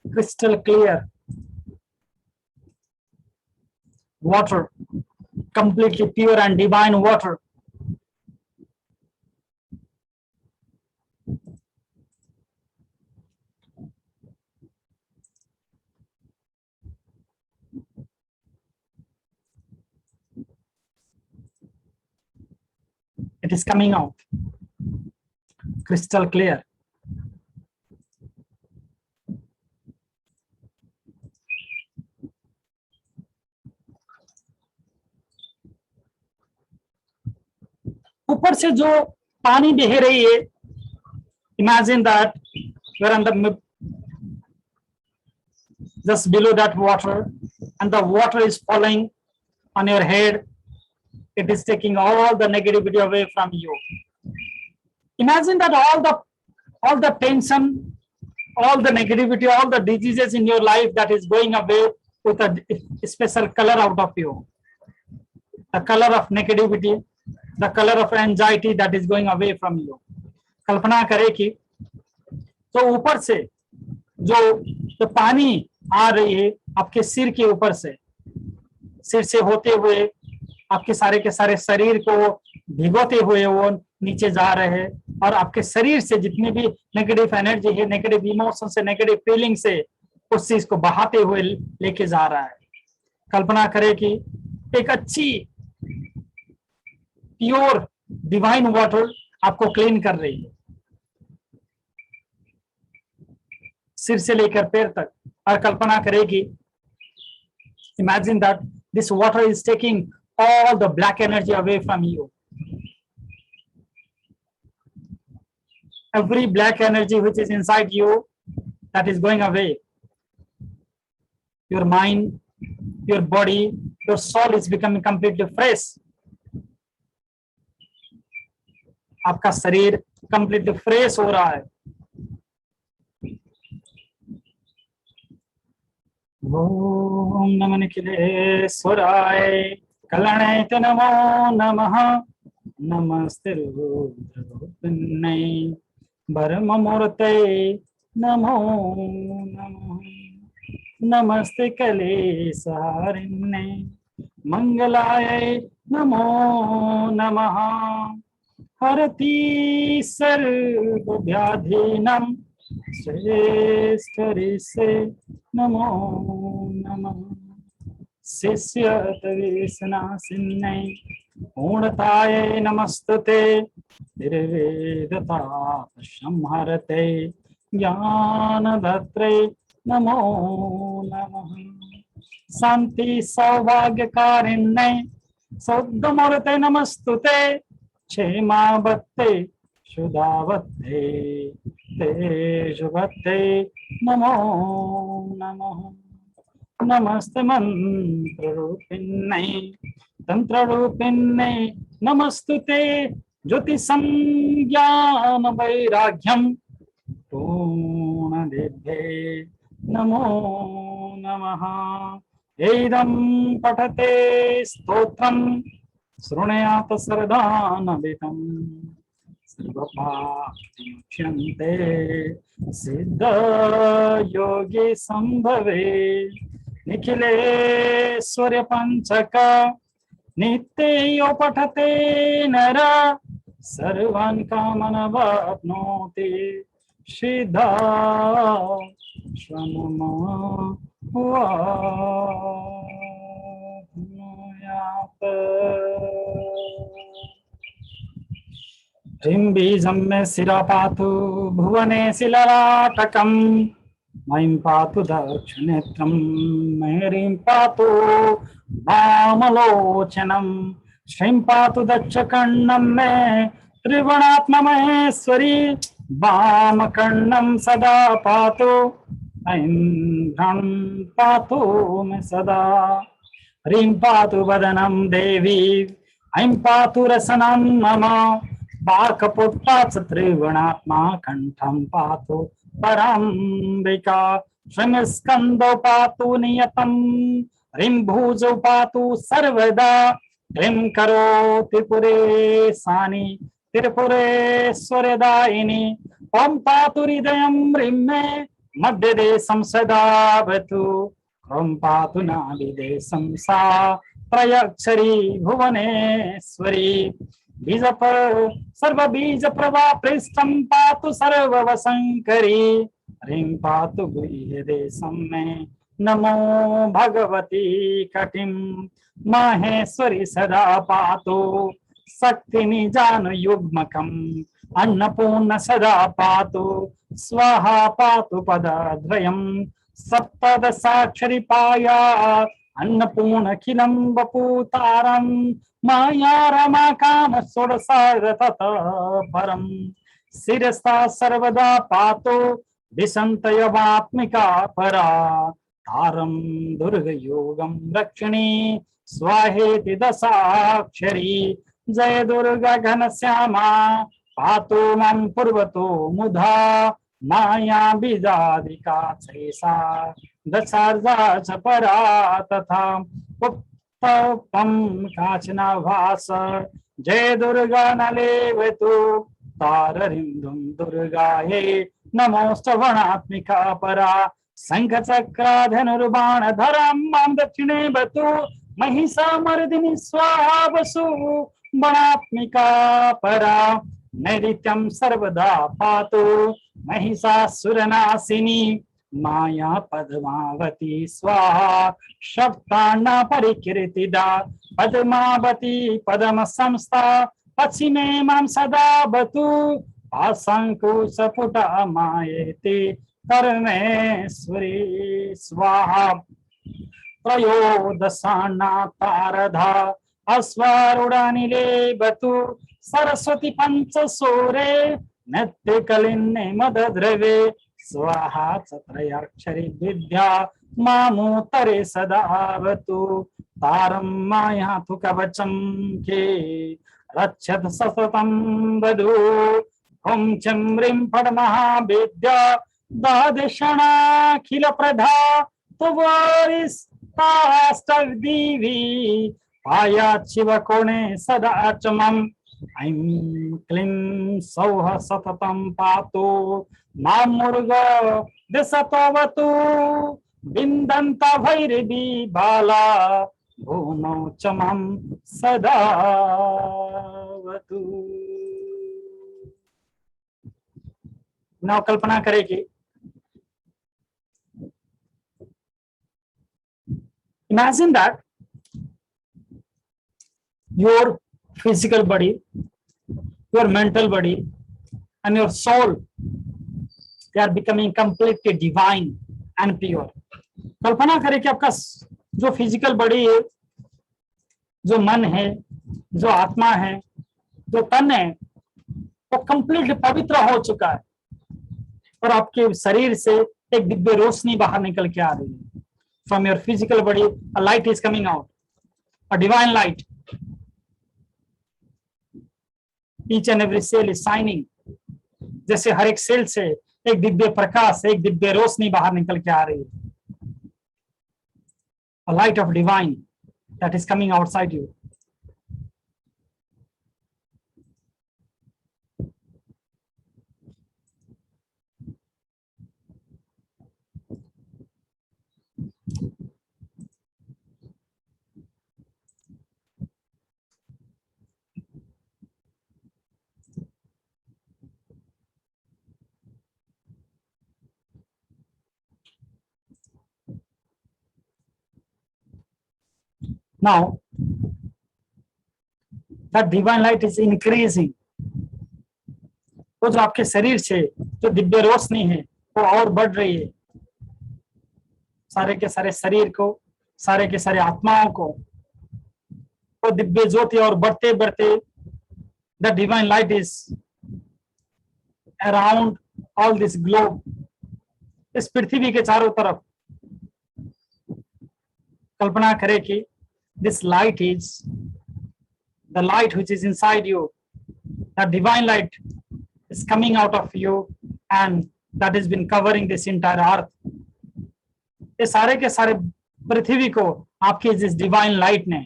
Crystal clear water, completely pure and divine water. It is coming out, crystal clear. ऊपर से जो पानी बह रही है, imagine that you are on the just below that water, and the water is falling on your head. It is taking all the negativity away from you. Imagine that all the tension, all the negativity, all the diseases in your life that is going away with a special color out of you. The color of negativity, the color of anxiety that is going away from you. कल्पना करें कि तो ऊपर से जो पानी आ रही है आपके सिर के ऊपर से, सिर से होते हुए आपके सारे के सारे शरीर को भिगोते हुए वो नीचे जा रहे हैं, और आपके शरीर से जितनी भी नेगेटिव एनर्जी है, नेगेटिव इमोशन से, नेगेटिव फीलिंग से, उस चीज को बहाते हुए लेके जा रहा है। कल्पना करें कि एक अच्छी प्योर डिवाइन वाटर आपको क्लीन कर रही है, सिर से लेकर पैर तक। और कल्पना करेगी, imagine that this water is taking all the black energy away from you. Every black energy which is inside you, that is going away. Your mind, your body, your soul is becoming completely fresh. आपका शरीर completely fresh हो रहा है. ओम नमः निखिलेश्वराय कल्याणाय नमो नमः. नमस्ते रुद्ररूपिण्यै परममूर्ते नमो नमः. नमस्ते कलेशहारिण्यै मंगलाय नमो नमः. हरति सर्वव्याधीनां श्रेष्ठरिसे नमो नमः. शिष्यतविषनाशिन्यै पूर्णताय नमस्तुते. निर्वेदतापसंहरते ज्ञानदात्रे नमो नमः. शांति सौभाग्यकारिण्यै सौद्गमूर्ते नमस्तुते. क्षेमावत्ते सुधावत्ते तेजवत्ते नमो नमः. नमस्ते मंत्ररूपिण्यै तंत्ररूपिण्यै नमस्तुते. ज्योतिषं ज्ञान वैराग्यं पूर्णदेभ्ये नमो नमः. एदं पठते स्तोत्रं शृणुयात सर्वदानविदं. सर्वपापमुच्यन्ते सिद्ध योगी संभवे. निखिलेश्वर्य पंचक नित्यो पठते नर. सर्वान् कामनवाप्नोति सिद्धा ह्रीं बीजं मे शिरा पातु भुवने शिललाटकं. मयीं पातु दक्षिणेत्रं मेरीं पातु वामलोचनं. श्रीं पातु दक्षकर्णं मे त्रिगुणात्ममहेश्वरी. वामकर्णं सदा पातु ऐं घ्रां पातु मे सदा. ह्रीं पातु वदनं देवी ऐं पातु रसनं मम. वाक्पुट्टात् त्रिगुणात्मा कंठं पातु पराम्बिका. श्रीस्कन्दौ पातु नियतं. ह्रीं भुजौ पातु सर्वदा. ह्रीं करोति पुरेशानि त्रिपुरेश्वरदायिनी. ॐ पातु हृदयं ह्रीं मे मध्यदेशं सदावतु. ॐ पातु नाभिदेशं सा त्रयक्षरी भुवनेश्वरी. बीज सर्व बीज प्रभा पृष्ठं पातु सर्ववशंकरी. ह्रीं पातु गुह्यदेशं मे नमो भगवती कटिं. माहेश्वरी सदा पातु शक्ति निजान युग्मकम्. अन्नपूर्ण सदा पातु स्वाहा पातु पदद्वयम्. सप्तदशाक्षरी पाया अन्नपूर्णखिलं वपूतारम्. माया रमा काम षोडशार्धतः परम्. शिरसा सर्वदा पातु विसन्तयवात्मिका परा. तारं दुर्गयोगं रक्षिणी स्वाहेति दशाक्षरी. जय दुर्गा घनश्यामा पातु मां पूर्वतो मुधा. माया बीजादिका चैसा दशार्धा च परा. तथा उत्तपं काचनाभास. जय दुर्गा नलेवतु ताररिन्दुं दुर्गायै नमोस्तवनात्मिका परा. शंखचक्राधनुर्बाणधरां मां दक्षिणे बतु. महिषामर्दिनी स्वाहा वसु वनात्मिका परा. नैऋत्यं सर्वदा पातु महिषासुरनाशिनी. माया पद्मावती स्वाहा सप्तान्ना परिकीर्तिदा. पद्मावती पद्म संस्था पश्चिमे मां सदा बतु. पाशंकुशपुटा मायेति कर्णेश्वरी स्वाहा. त्रयोदशान्ना तारधा अश्वारूढानिले बतु. सरस्वती पंचशोरे नित्यकलिन्ने मदद्रवे स्वाहा. त्रयाक्षरी विद्या मामोतरे सदावतु तारं मायातु कवचं के रक्षत सततं वधू ओं चं ह्रीं फट् महावेद्या द्वादशाखिल प्रधा तुवारिस्ताष्टदिवि पायात् शिवकोणे सदा च मम ऐं क्लीं सौः सततं पातु मां मुरुगो दिशतवतु बिन्दन्त भैरवी बाला भूमौ च मां सदावतु। now कल्पना करें कि imagine that your physical body, your mental body and your soul, they are becoming completely divine and pure. कल्पना करें कि आपका जो फिजिकल बॉडी है, जो मन है, जो आत्मा है, जो तन है, वो कंप्लीटली पवित्र हो चुका है और आपके शरीर से एक दिव्य रोशनी बाहर निकल के आ रही है। From your physical body a light is coming out, a divine light. Each and every cell is shining. जैसे हर एक सेल से एक दिव्य प्रकाश, एक दिव्य रोशनी बाहर निकल के आ रही है। A light of divine that is coming outside you. Now, that divine light is increasing. वो जो आपके शरीर से जो दिव्य रोशनी है वो और बढ़ रही है। सारे के सारे शरीर को, सारे के सारे आत्माओं को वो दिव्य ज्योति और बढ़ते बढ़ते the divine light is around all this globe, इस पृथ्वी के चारों तरफ। कल्पना करें कि this light is the light which is inside you, that divine light is coming out of you and that has been covering this entire earth. ये सारे के सारे पृथ्वी को आपकी जिस डिवाइन लाइट ने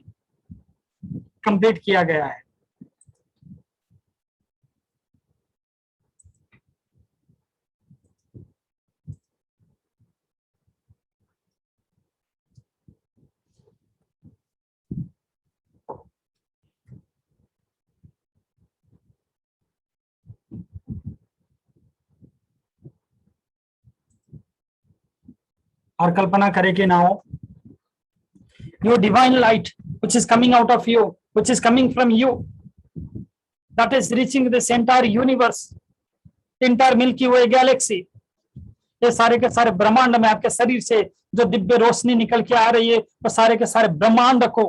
कंप्लीट किया गया है। और कल्पना करें कि now your divine light which is coming out of you, which is coming from you, that is reaching this entire universe, entire Milky Way galaxy. ये सारे के सारे ब्रह्मांड में आपके शरीर से जो दिव्य रोशनी निकल के आ रही है वो सारे के सारे ब्रह्मांड को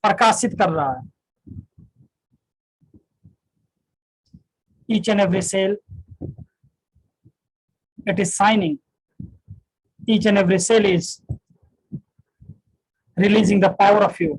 प्रकाशित कर रहा है। Each and every cell, it is shining. Each and every cell is releasing the power of you.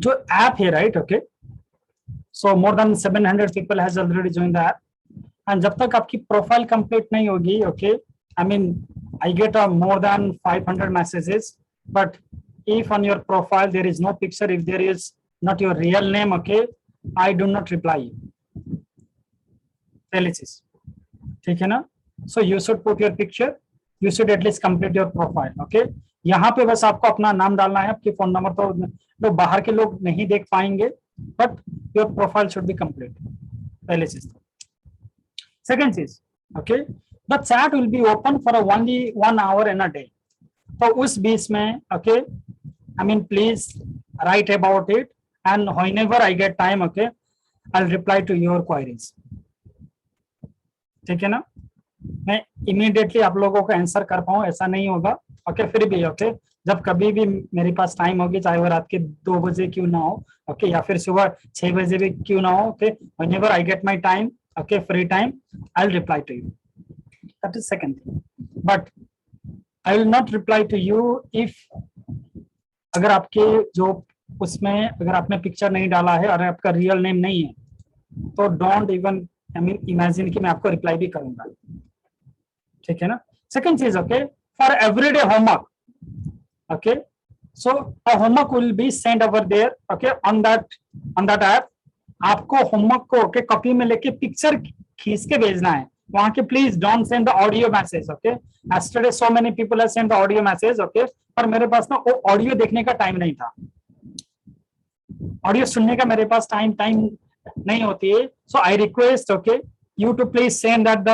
जो ऐप है, right, okay, so more than 700 people has already join the app, and जब तक आपकी प्रोफाइल कंप्लीट नहीं होगी, okay, I mean I get more than 500 messages, but if on your profile there is no picture, if there is not your real name, okay, I do not reply you. पहली चीज, ठीक है ना? So you should put your picture, you should at least complete your profile, okay. यहाँ पे बस आपको अपना नाम डालना है, आपकी फोन नंबर तो लोग बाहर के लोग नहीं देख पाएंगे, but your profile should be complete. पहली चीज. Second चीज, okay, the chat will be open for only 1 hour in a day. तो उस बीच में, okay, I mean, please write about it, and whenever I get time, okay, I'll reply to your queries. ठीक है ना? मैं immediately आप लोगों को आंसर कर पाऊँ ऐसा नहीं होगा, ओके, फिर भी ओके, जब कभी भी मेरे पास टाइम होगी, चाहे वो रात के 2 बजे क्यों ना हो, ओके, या फिर सुबह 6 बजे भी क्यों ना हो, okay, whenever I get my time, okay, free time, I'll reply to you. That is second thing. But I will not reply to you if अगर आपके जो उसमें अगर आपने पिक्चर नहीं डाला है और आपका रियल नेम नहीं है, तो don't even I mean imagine कि मैं आपको रिप्लाई भी करूंगा, ठीक है ना? सेकंड चीज, okay, for everyday homework, okay, so a homework will be send over there, okay, on that app. आपको होमवर्क को, ओके, कॉपी में लेके पिक्चर खींच के भेजना है वहां के. Please don't send the audio message, okay. Yesterday so many people have sent the audio message, okay, पर मेरे पास ना वो ऑडियो देखने का टाइम नहीं था, ऑडियो सुनने का मेरे पास टाइम नहीं होती है. So I request, okay, you to please send that the,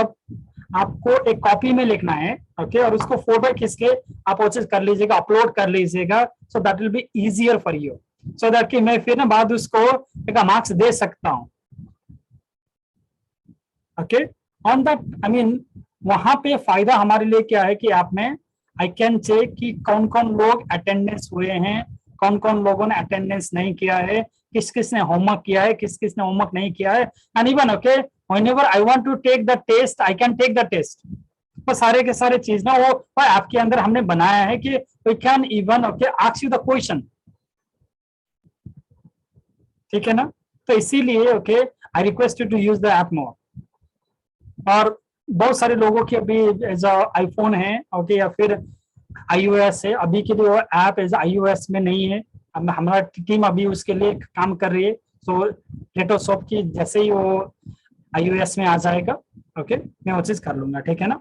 आपको एक कॉपी में लिखना है, ओके, और उसको फोटो खींच के आप वो चीज कर लीजिएगा, अपलोड कर लीजिएगा. सो that will be easier for you, so that कि मैं फिर ना बाद उसको एक मार्क्स दे सकता हूँ, okay. On that I mean वहां पे फायदा हमारे लिए क्या है कि आप में आई कैन चेक कि कौन कौन लोग अटेंडेंस हुए हैं, कौन कौन लोगों ने अटेंडेंस नहीं किया है, किस किस ने होमवर्क किया है, किस किस ने होमवर्क नहीं किया है. And even, okay, whenever I want to take the test, I can take the test. वो सारे के सारे चीज ना वो आपके अंदर हमने बनाया है कि we can even, okay, ask you the question, ठीक है ना? तो इसीलिए, okay, I request you to use the app more. और बहुत सारे लोगों की अभी एज आईफोन है, ओके, या फिर iOS है, अभी के लिए वो ऐप एज iOS में नहीं है. अब हमारा टीम अभी उसके लिए काम कर रही है. सो लेटोसॉफ्ट की जैसे ही वो iOS में आ जाएगा, ओके, मैं वो चीज कर लूंगा, ठीक है ना?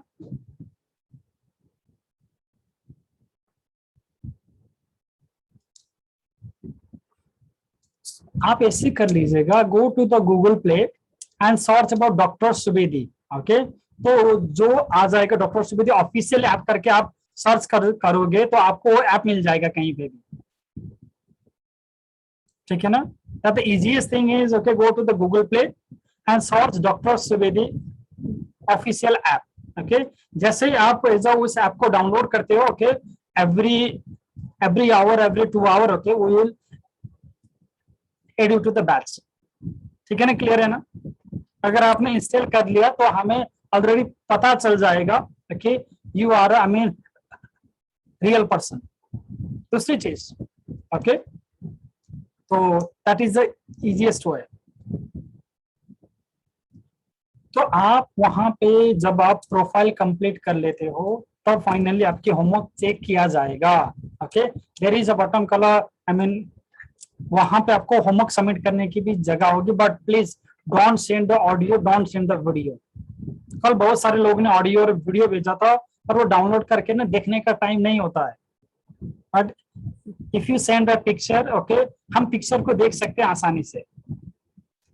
आप ऐसे कर लीजिएगा, go to the Google Play and search about doctor Suvedi, okay. तो जो आ जाएगा डॉक्टर सुवेदी ऑफिशियल ऐप करके आप सर्च करोगे तो आपको वो ऐप मिल जाएगा कहीं पे भी, ठीक है ना? The easiest thing is, okay, go to the Google Play and search doctor Suvedi official app, okay. जैसे ही आप उस ऐप को डाउनलोड करते हो, okay, every hour, every 2 hour, okay, we will add you to the batch, ठीक है ना? क्लियर है ना? अगर आपने इंस्टॉल कर लिया तो हमें ऑलरेडी पता चल जाएगा कि you are I mean real person. दूसरी चीज, ओके, तो that is the easiest way. तो आप वहां पे जब आप प्रोफाइल कंप्लीट कर लेते हो तब फाइनली आपकी होमवर्क चेक किया जाएगा, okay. There is a button colour, I mean वहां पे आपको होमवर्क सबमिट करने की भी जगह होगी, but please don't send the audio, don't send the video. कल बहुत सारे लोगों ने ऑडियो और वीडियो भेजा था और वो डाउनलोड करके ना देखने का टाइम नहीं होता है. But if you send the picture, okay, हम पिक्चर को देख सकते हैं आसानी से.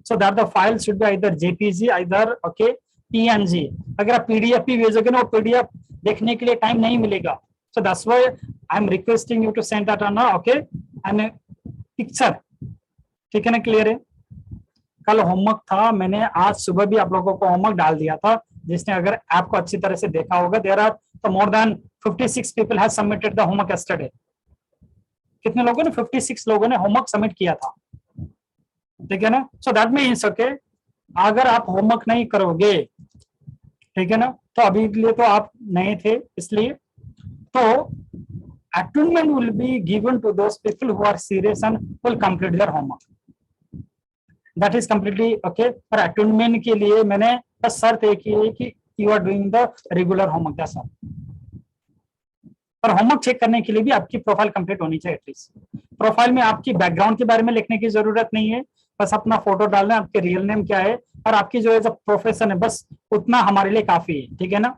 So that the file should be either JPG, either, okay, PNG. अगर आप पीडीएफ भी भेजोगे ना, वो पीडीएफ देखने के लिए टाइम नहीं मिलेगा. So that's why I am requesting you to send that on, okay, and picture, ठीक है ना? क्लियर है? कल होमवर्क था, मैंने आज सुबह भी आप लोगों को होमवर्क डाल दिया था. जिसने अगर ऐप को अच्छी तरह से देखा होगा, देयर आर तो more than 56 people have submitted the homework yesterday. कितने लोगों ने? 56 लोगों ने होमवर्क सबमिट किया था, ठीक है ना? सो दैट मीन्स, ओके, अगर आप होमवर्क नहीं करोगे, ठीक है ना, तो अभी के लिए तो आप नए थे इसलिए, तो attunement will be given to those people who are serious and will complete their homework. That is completely okay. पर attunement के लिए मैंने बस शर्त एक ही है कि you are doing the regular homework, that's all. पर होमवर्क चेक करने के लिए भी आपकी प्रोफाइल कंप्लीट होनी चाहिए एटलीस्ट. प्रोफाइल में आपकी बैकग्राउंड के बारे में लिखने की जरूरत नहीं है, बस अपना फोटो डालना, आपके रियल नेम क्या है और आपकी जो है प्रोफेशन है, बस उतना हमारे लिए काफी है. ठीक है ना.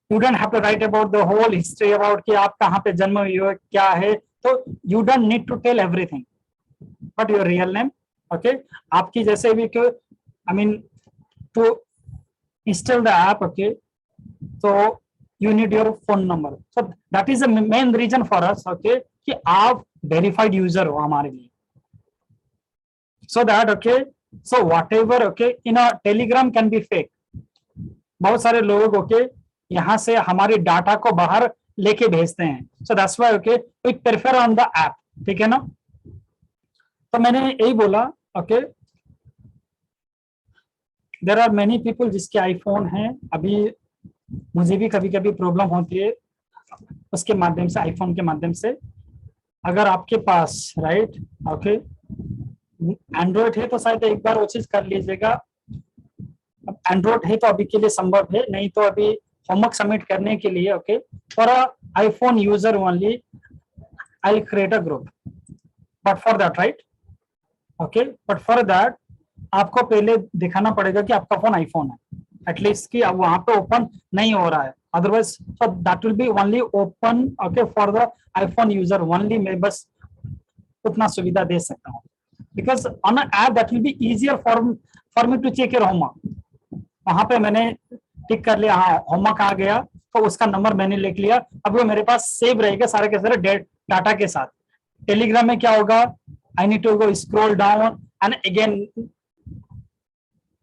You don't have to write about the whole history about कि आप कहाँ पे जन्म हुए हो क्या है, तो you don't need to tell everything but your real name. Okay. आपकी जैसे भी I mean to install the app, okay, तो you need your phone number. So that is the main reason for us, okay, कि आप verified user हो हमारे लिए. So that okay, so whatever okay in a Telegram can be fake. बहुत सारे लोग okay यहाँ से हमारी डाटा को बाहर लेके भेजते हैं. So that's why okay we prefer on the app. ठीक है ना. तो मैंने यही बोला okay, there are many people जिसके iPhone है. अभी मुझे भी कभी कभी प्रॉब्लम होती है उसके माध्यम से, आईफोन के माध्यम से. अगर आपके पास राइट ओके एंड्रॉइड है तो शायद एक बार वो चीज कर लीजिएगा. अब एंड्रॉइड है तो अभी के लिए संभव है, नहीं तो अभी होमवर्क सबमिट करने के लिए okay for iPhone user only I will create a group. But for that right okay, but for that आपको पहले दिखाना पड़ेगा कि आपका फोन आईफोन है एटलीस्ट कि अब वहां पे ओपन नहीं हो रहा है. Otherwise so that will be only open okay for the iPhone user only. मैं बस उतना सुविधा दे सकता हूँ because on app that will be easier for me to check your homework. वहां पे मैंने टिक कर लिया, हाँ होमवर्क आ गया तो उसका नंबर मैंने लिख लिया. अब वो मेरे पास सेव रहेगा सारे के सारे डाटा के साथ. टेलीग्राम में क्या होगा, I need to go scroll down and again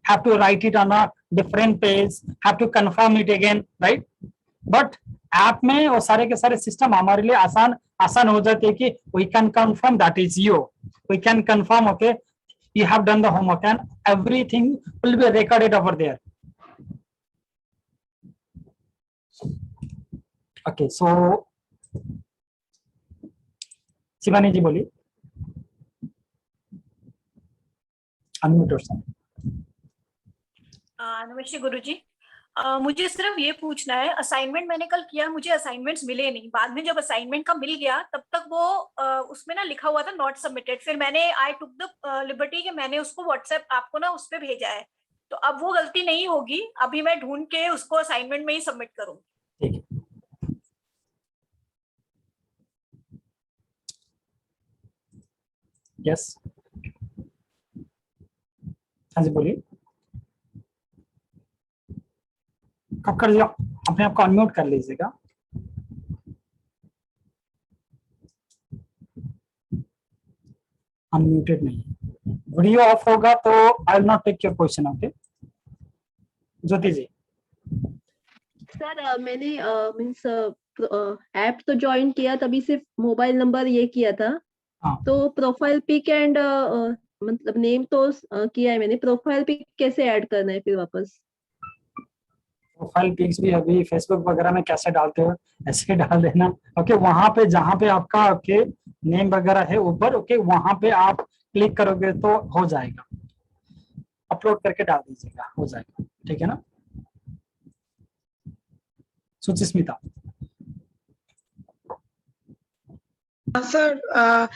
have to write it on a different page, have to confirm it again, right? But app में वो सारे के सारे सिस्टम हमारे लिए आसान हो जाते हैं कि we can confirm that is you, we can confirm okay you have done the homework and everything will be recorded over there. Okay, so Shivani जी बोलिए, अनम्यूट योरसेल्फ. नमस्ते गुरुजी. मुझे सिर्फ ये पूछना है, असाइनमेंट मैंने कल किया, मुझे असाइनमेंट्स मिले नहीं. बाद में जब असाइनमेंट का मिल गया तब तक वो उसमें ना लिखा हुआ था नॉट सबमिटेड. फिर मैंने आई टुक द लिबर्टी कि मैंने उसको व्हाट्सएप आपको ना उस पे भेजा है. तो अब वो गलती नहीं होगी, अभी मैं ढूंढ के उसको असाइनमेंट में ही सबमिट करूंगी. यस हाँ जी बोलिए. कब कर दिया, अपने आप को अनम्यूट कर लीजिएगा. अनम्यूटेड नहीं, वीडियो ऑफ होगा तो I will not take your question. Okay Jyoti ji. Sir मैंने मींस ऐप तो ज्वाइन किया, तभी सिर्फ मोबाइल नंबर ये किया था. हाँ. तो प्रोफाइल पिक एंड मतलब नेम तो किया है मैंने. प्रोफाइल पिक कैसे ऐड करना है फिर वापस? प्रोफाइल पिक्स भी अभी फेसबुक वगैरह में कैसे डालते हो ऐसे डाल देना. ओके वहां पे जहां पे आपका ओके नेम वगैरह है ऊपर, ओके वहां पे आप क्लिक करोगे तो हो जाएगा. अपलोड करके डाल दीजिएगा, हो जाएगा. ठीक है ना. सुचिस्मिता. सर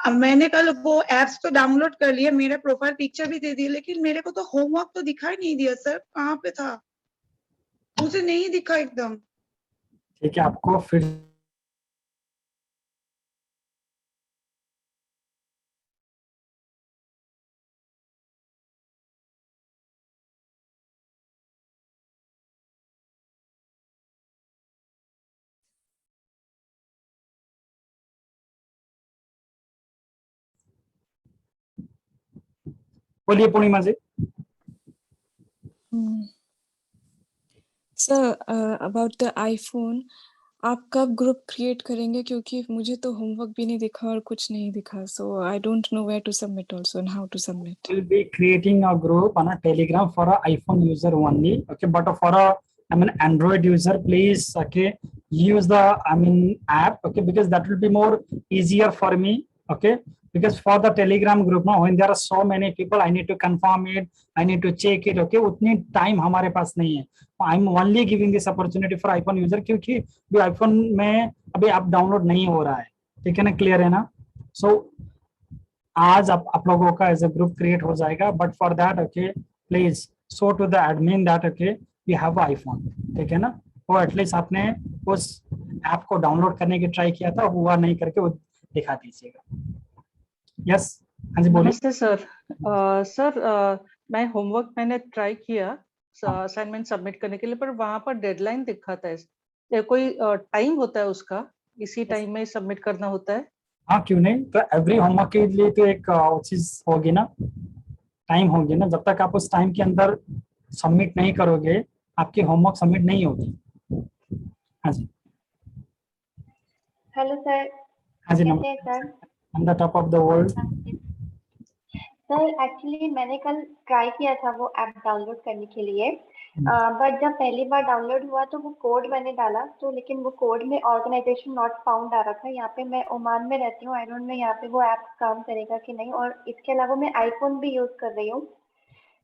मैंने कल वो एप्स तो डाउनलोड कर लिया, मेरा प्रोफाइल पिक्चर भी दे दिया, लेकिन मेरे को तो होमवर्क तो दिखाई नहीं दिया सर. कहाँ पे था, मुझे नहीं दिखा एकदम. ठीक है, आपको फिर बोलिए पूर्णिमा जी. सर अबाउट द आईफोन, आप कब ग्रुप क्रिएट करेंगे? क्योंकि मुझे तो होमवर्क भी नहीं दिखा और कुछ नहीं दिखा, so I don't know where to submit also and how to submit. We'll be creating a group on a Telegram for a iPhone user only. Okay, but for a I mean Android user, please okay use the app, okay, because that will be more easier for me, okay, because for the Telegram group now when there are so many people I need to confirm it, I need to check it, okay, उतनी time हमारे पास नहीं है. I'm only giving this opportunity for iPhone user क्योंकि भी iPhone में अभी आप download नहीं हो रहा है, ठीक है ना, क्लियर है ना. So आज आप लोगों का एज अ ग्रुप क्रिएट हो जाएगा, but for that okay please show to the admin that okay we have iPhone, ठीक है ना. वो एटलीस्ट आपने उस ऐप को डाउनलोड करने की ट्राई किया था, हुआ नहीं करके वो दिखा दीजिएगा. यस, हाँ जी बोलिए. नमस्ते सर. मैं होमवर्क मैंने ट्राई किया असाइनमेंट सबमिट करने के लिए, पर वहां पर डेडलाइन दिखा था. कोई टाइम होता है उसका, इसी टाइम में सबमिट करना होता है? हाँ क्यों नहीं, तो एवरी होमवर्क के लिए तो एक चीज होगी ना, टाइम होगी ना. जब तक आप उस टाइम के अंदर सबमिट नहीं करोगे आपकी होमवर्क सबमिट नहीं होगी. हाँ जी. Hello sir. हाँ जी, कैसे हैं sir? On the top of the world. Sir actually मैंने कल ट्राई किया था वो ऐप डाउनलोड करने के लिए, बट जब पहली बार डाउनलोड हुआ तो वो कोड मैंने डाला तो, लेकिन वो कोड में ऑर्गेनाइजेशन नॉट फाउंड आ रहा था. यहाँ पे मैं ओमान में रहती हूँ, आई डोंट नो यहाँ पे वो ऐप काम करेगा कि नहीं. और इसके अलावा मैं आईफोन भी यूज कर रही हूँ,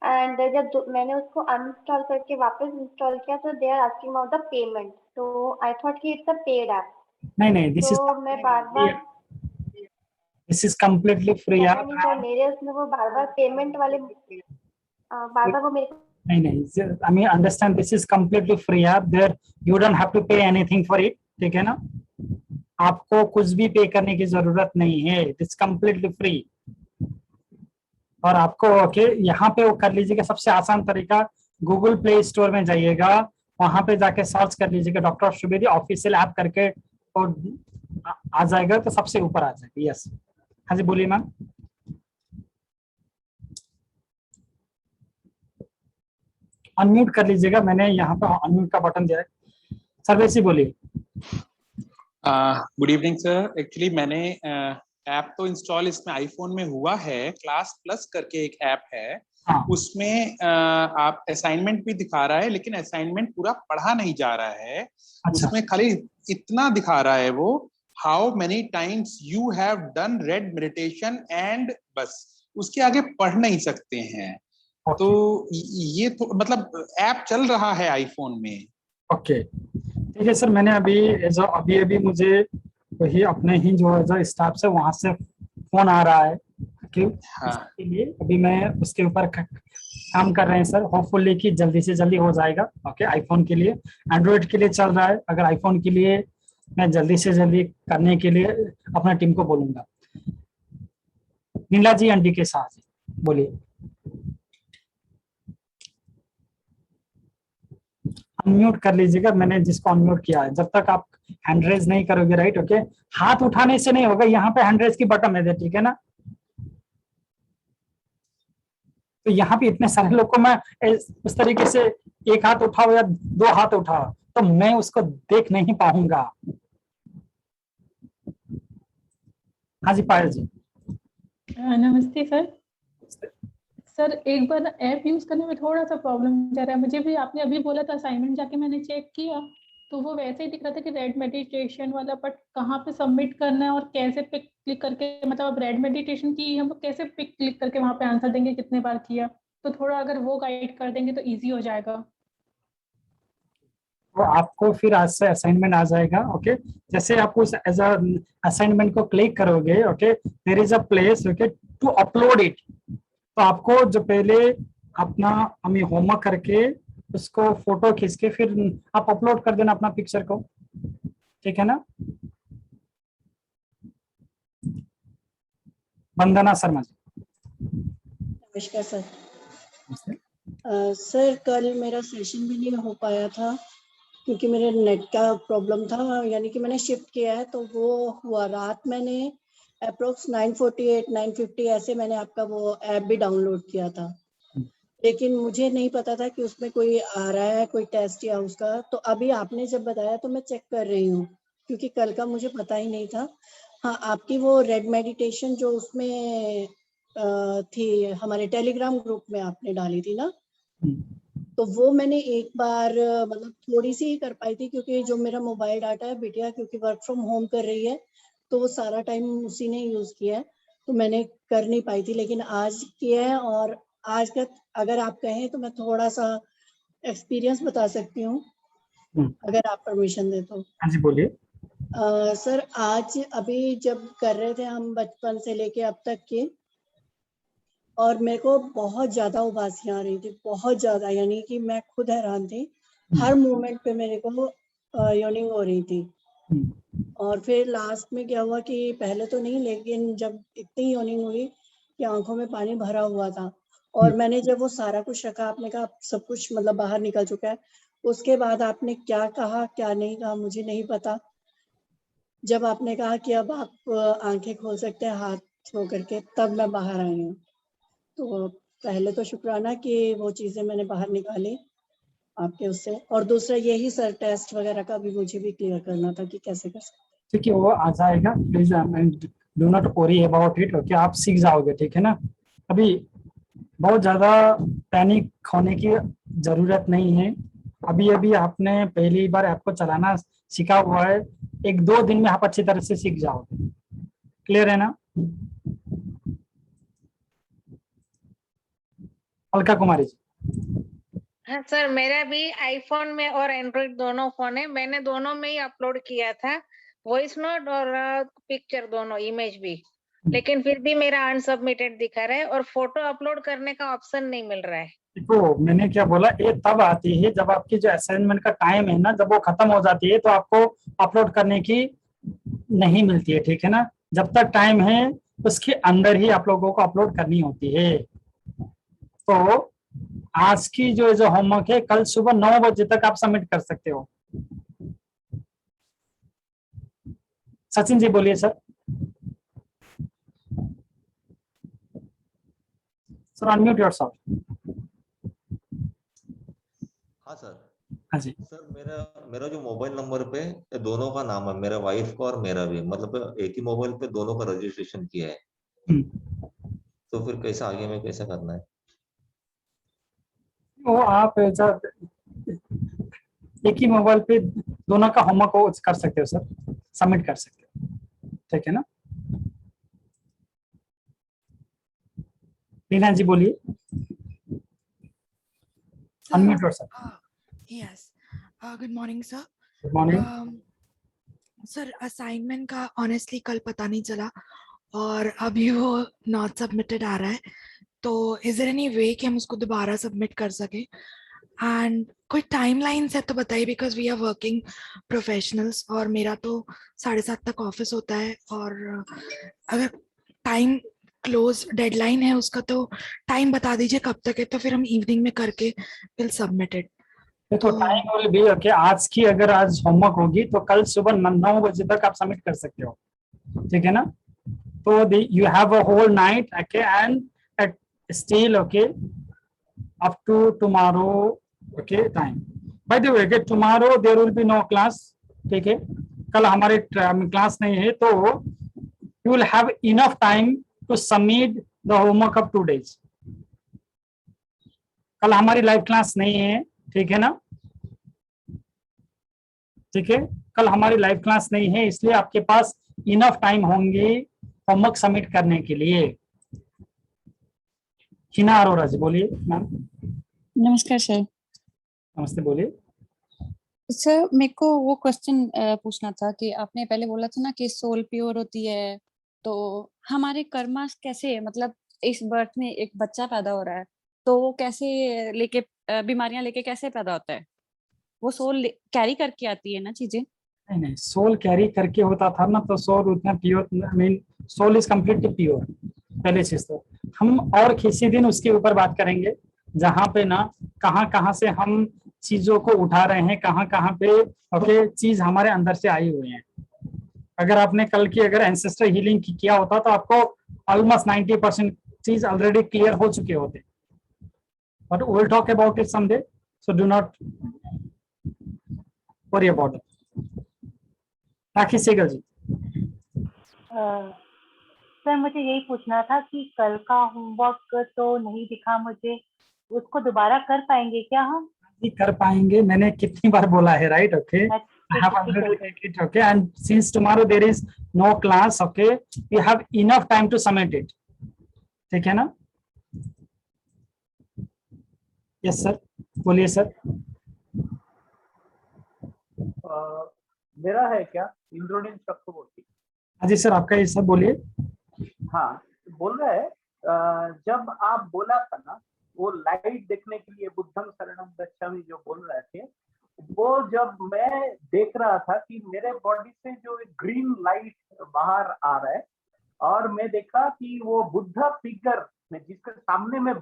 एंड जब मैंने उसको अनइंस्टॉल करके वापस इंस्टॉल किया तो they are asking about the payment, तो आई थॉट कि इट्स अ पेड ऐप. नहीं, दिस इज तो मैं बार-बार दिस इज कम्प्लीटली फ्री पता ऐप. नहीं सर, मेरे उसमें वो बार-बार पेमेंट वाले बार-बार वो मेरे को नहीं, I mean understand this is completely free app. There you don't have to pay anything for it, ठीक है ना. आपको कुछ भी पे करने की जरूरत नहीं है. It's completely free. और आपको ओके यहाँ पे वो कर लीजिएगा. सबसे आसान तरीका गूगल प्ले स्टोर में जाइएगा, वहां पे जाके सर्च कर लीजिएगा डॉक्टर सुवेदी ऑफिशियल ऐप करके, और आ जाएगा, तो सबसे ऊपर आ जाएगा. यस, हाँ जी बोलिए मैम. अनम्यूट कर लीजिएगा, मैंने यहाँ पे अनम्यूट का बटन दिया है. सर्वेशी बोलिए. Good evening sir. एक्चुअली मैंने ऐप तो इंस्टॉल इसमें आईफोन में हुआ है, क्लास प्लस करके एक ऐप है. हाँ. उसमें आप असाइनमेंट भी दिखा रहा है, लेकिन असाइनमेंट पूरा पढ़ा नहीं जा रहा है. अच्छा. उसमें खाली इतना दिखा रहा है वो, how many times you have done red meditation and, बस उसके आगे पढ़ नहीं सकते हैं. तो ये तो मतलब ऐप चल रहा है आईफोन में. ओके ठीक है सर. मैंने अभी मुझे वही अपने ही जो स्टाफ से वहां से फोन आ रहा है कि इसके लिए अभी मैं उसके ऊपर काम कर रहे हैं सर. होपफुली कि जल्दी से जल्दी हो जाएगा. ओके आईफोन के लिए, एंड्रॉइड के लिए चल रहा है. अगर आईफोन के लिए मैं जल्दी से जल्दी करने के लिए अपना टीम को बोलूंगा. नीला जी, आंटी के साथ बोलिए. अनम्यूट कर लीजिएगा, मैंने जिसको अनम्यूट किया है. जब तक आप हैंड रेज नहीं करोगे, राइट, ओके, हाथ उठाने से नहीं होगा. यहाँ पे हैंड रेज की बटन है, ठीक है ना. तो यहाँ पे इतने सारे लोग को मैं उस तरीके से एक हाथ उठाओ या दो हाथ उठाओ तो मैं उसको देख नहीं पाऊंगा. हाँ जी पायल जी. नमस्ते सर. सर एक बार ऐप यूज करने में थोड़ा सा प्रॉब्लम जा रहा है मुझे भी. आपने अभी बोला था असाइनमेंट, जाके मैंने चेक किया तो वो वैसे ही दिख रहा था कि रेड मेडिटेशन वाला, बट कहाँ पे सबमिट करना है और कैसे पे क्लिक करके, मतलब अब रेड मेडिटेशन की हम लोग कैसे पे क्लिक करके वहां पे आंसर देंगे, कितने बार किया, तो थोड़ा अगर वो गाइड कर देंगे तो इजी हो जाएगा. तो आपको फिर आज से असाइनमेंट आ जाएगा. ओके जैसे आप उस एज अ असाइनमेंट को क्लिक करोगे, okay there is a place okay to upload it. तो आपको जो पहले अपना हमें होमवर्क करके उसको फोटो खींच के फिर आप अपलोड कर देना अपना पिक्चर को, ठीक है ना. वंदना शर्मा जी. नमस्कार सर. सर कल मेरा सेशन भी नहीं हो पाया था क्योंकि मेरे नेट का प्रॉब्लम था, यानी कि मैंने शिफ्ट किया है तो वो हुआ. रात मैंने अप्रोक्स 9:48 9:50 ऐसे मैंने आपका वो ऐप भी डाउनलोड किया था, लेकिन मुझे नहीं पता था कि उसमें कोई आ रहा है कोई टेस्ट या उसका. तो अभी आपने जब बताया तो मैं चेक कर रही हूँ क्योंकि कल का मुझे पता ही नहीं था. हाँ आपकी वो रेड मेडिटेशन जो उसमें थी हमारे टेलीग्राम ग्रुप में आपने डाली थी ना, तो वो मैंने एक बार मतलब थोड़ी सी ही कर पाई थी, क्योंकि जो मेरा मोबाइल डाटा है, बिटिया क्योंकि वर्क फ्रॉम होम कर रही है तो वो सारा टाइम उसी ने यूज किया है, तो मैंने कर नहीं पाई थी। लेकिन आज किया है, और आज का अगर आप कहें तो मैं थोड़ा सा एक्सपीरियंस बता सकती हूँ, अगर आप परमिशन दे तो। हाँ जी बोलिए। सर आज अभी जब कर रहे थे हम बचपन से लेके अब तक के, और मेरे को बहुत ज्यादा उबासियां आ रही थी, बहुत ज्यादा, यानी कि मैं खुद हैरान थी। हर मोमेंट पे मेरे को योनिंग हो रही थी। और फिर लास्ट में क्या हुआ कि पहले तो नहीं, लेकिन जब इतनी योनिंग हुई कि आंखों में पानी भरा हुआ था, और मैंने जब वो सारा कुछ रखा, आपने कहा सब कुछ मतलब बाहर निकल चुका है, उसके बाद आपने क्या कहा क्या नहीं कहा मुझे नहीं पता। जब आपने कहा कि अब आप आंखें खोल सकते हैं हाथ धो करके, तब मैं बाहर आई हूँ। तो पहले तो शुक्राना कि वो चीजें मैंने बाहर निकाली आपके उससे, और दूसरा यही सर टेस्ट वगैरह का भी मुझे भी क्लियर करना था कि कैसे कर सकते। ठीक है, वो आ जाएगा, please do not worry about it. Okay, आप सीख जाओगे, ठीक है ना। अभी बहुत ज्यादा पैनिक होने की जरूरत नहीं है। अभी अभी आपने पहली बार ऐप को चलाना सीखा हुआ है, 1-2 दिन में आप अच्छी तरह से सीख जाओगे। क्लियर है ना। अलका कुमारी जी। हाँ सर, मेरा भी आईफोन में और एंड्रॉइड दोनों फोन है, मैंने दोनों में ही अपलोड किया था, वॉइस नोट और पिक्चर दोनों, इमेज भी, लेकिन फिर भी मेरा अनसबमिटेड दिखा रहा है और फोटो अपलोड करने का ऑप्शन नहीं मिल रहा है। देखो मैंने क्या बोला, ये तब आती है जब आपकी जो असाइनमेंट का टाइम है ना, जब वो खत्म हो जाती है तो आपको अपलोड करने की नहीं मिलती है, ठीक है ना। जब तक टाइम है उसके अंदर ही आप लोगों को अपलोड करनी होती है। तो आज की जो होमवर्क है, कल सुबह 9 बजे तक आप सबमिट कर सकते हो। सचिन जी बोलिए सर। Sir unmute yourself. हाँ सर। हाँ जी सर मेरा मेरा जो मोबाइल नंबर पे दोनों का नाम है, मेरा वाइफ का और मेरा भी, मतलब एक ही मोबाइल पे दोनों का रजिस्ट्रेशन किया है। तो फिर कैसा आगे में कैसा करना है? वो आप ऐसा एक ही मोबाइल पे दोनों का होमवर्क को कर सकते हो सर, सबमिट कर सकते हो, ठीक है ना। लीना जी बोलिए। Unmute yourself. Yes. Good morning, sir. Good morning. Sir assignment का ऑनेस्टली कल पता नहीं चला और अभी वो नॉट सबमिटेड आ रहा है, तो इज देयर एनी वे कि हम उसको दोबारा सबमिट कर सके? एंड कोई टाइमलाइन है तो बताइए, because we are working professionals और मेरा तो 7:30 तक ऑफिस होता है, और अगर टाइम क्लोज डेडलाइन है उसका तो टाइम बता दीजिए कब तक है, तो फिर हम इवनिंग में करके विल सबमिटेड। देखो टाइम विल बी ओके, आज की अगर आज होमवर्क होगी तो कल सुबह 9 बजे तक आप सबमिट कर सकते हो, ठीक है ना। तो you have a whole night okay, and still okay up to tomorrow okay time. By the way okay, tomorrow there will be no class, ठीक है। कल हमारे क्लास नहीं है, तो you will have enough time to submit the homework of 2 days। कल हमारी live class नहीं है, ठीक है ना, ठीक है। कल हमारी लाइव क्लास नहीं है, इसलिए आपके पास इनफ टाइम होंगे होमवर्क सबमिट करने के लिए। हिना अरोरा जी बोलिए मैम। नमस्कार सर। नमस्ते, बोलिए। सर मेरे को वो क्वेश्चन पूछना था कि आपने पहले बोला था ना कि सोल प्योर होती है, तो हमारे कर्मा कैसे, मतलब इस बर्थ में एक बच्चा पैदा हो रहा है तो वो कैसे लेके बीमारियां लेके कैसे पैदा होता है? वो सोल कैरी करके आती है ना चीजें? नहीं नहीं, सोल कैरी करके होता था ना, तो सोल उतना pure, I mean soul is completely pure. पहले चीज तो हम और किसी दिन उसके ऊपर बात करेंगे, जहाँ पे ना कहाँ से हम चीजों को उठा रहे हैं, कहाँ पे ओके चीज हमारे अंदर से आई हुई है। अगर आपने कल की अगर एंसेस्टर हीलिंग किया होता तो आपको ऑलमोस्ट 90% चीज ऑलरेडी क्लियर हो चुके होते, but we will talk about it someday, so do not worry about it. Rakhi Sehgal ji. Sir मुझे यही पूछना था कि कल का होमवर्क तो नहीं दिखा मुझे, उसको दोबारा कर पाएंगे क्या हम? जी कर पाएंगे, मैंने कितनी बार बोला है, right? Okay, I have already take it, okay, and since tomorrow there is no class, okay, we have enough time to submit it. ठीक है ना? Yes sir, बोलिए सर। मेरा है क्या इंद्रोनियन चक्रवर्ती? हाँ जी सर, आपका ये सर बोलिए। हाँ, बोल रहा है जब आप बोला था ना वो लाइट देखने के लिए बुद्धं शरणं गच्छामि जो बोल रहे थे, वो जब मैं देख रहा था कि मेरे बॉडी से जो एक ग्रीन लाइट बाहर आ रहा है और मैं देखा कि वो बुद्धा फिगर में जिसके सामने मैं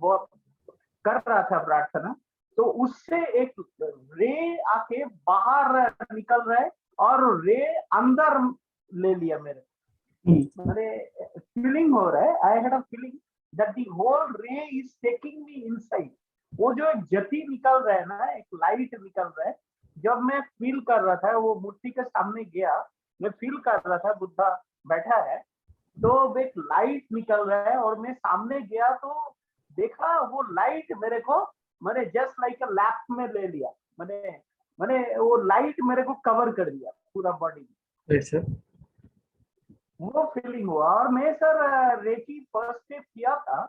कर रहा था प्रार्थना, तो उससे एक रे आके बाहर निकल रहा है और रे अंदर ले लिया मेरे फीलिंग हो रहा है, I had a feeling that the whole ray is taking me inside. वो जो एक ज्योति निकल रहा है ना, एक लाइट निकल रहा है, जब मैं फील कर रहा था वो मूर्ति के सामने गया, मैं फील कर रहा था बुद्धा बैठा है, तो एक लाइट निकल रहा है और मैं सामने गया तो देखा वो लाइट मेरे को मैंने जस्ट लाइक अ लैप में ले लिया, मैंने वो लाइट मेरे को कवर कर दिया पूरा बॉडी में। वो फीलिंग हुआ और मैं सर रेकी फर्स्ट स्टेप किया था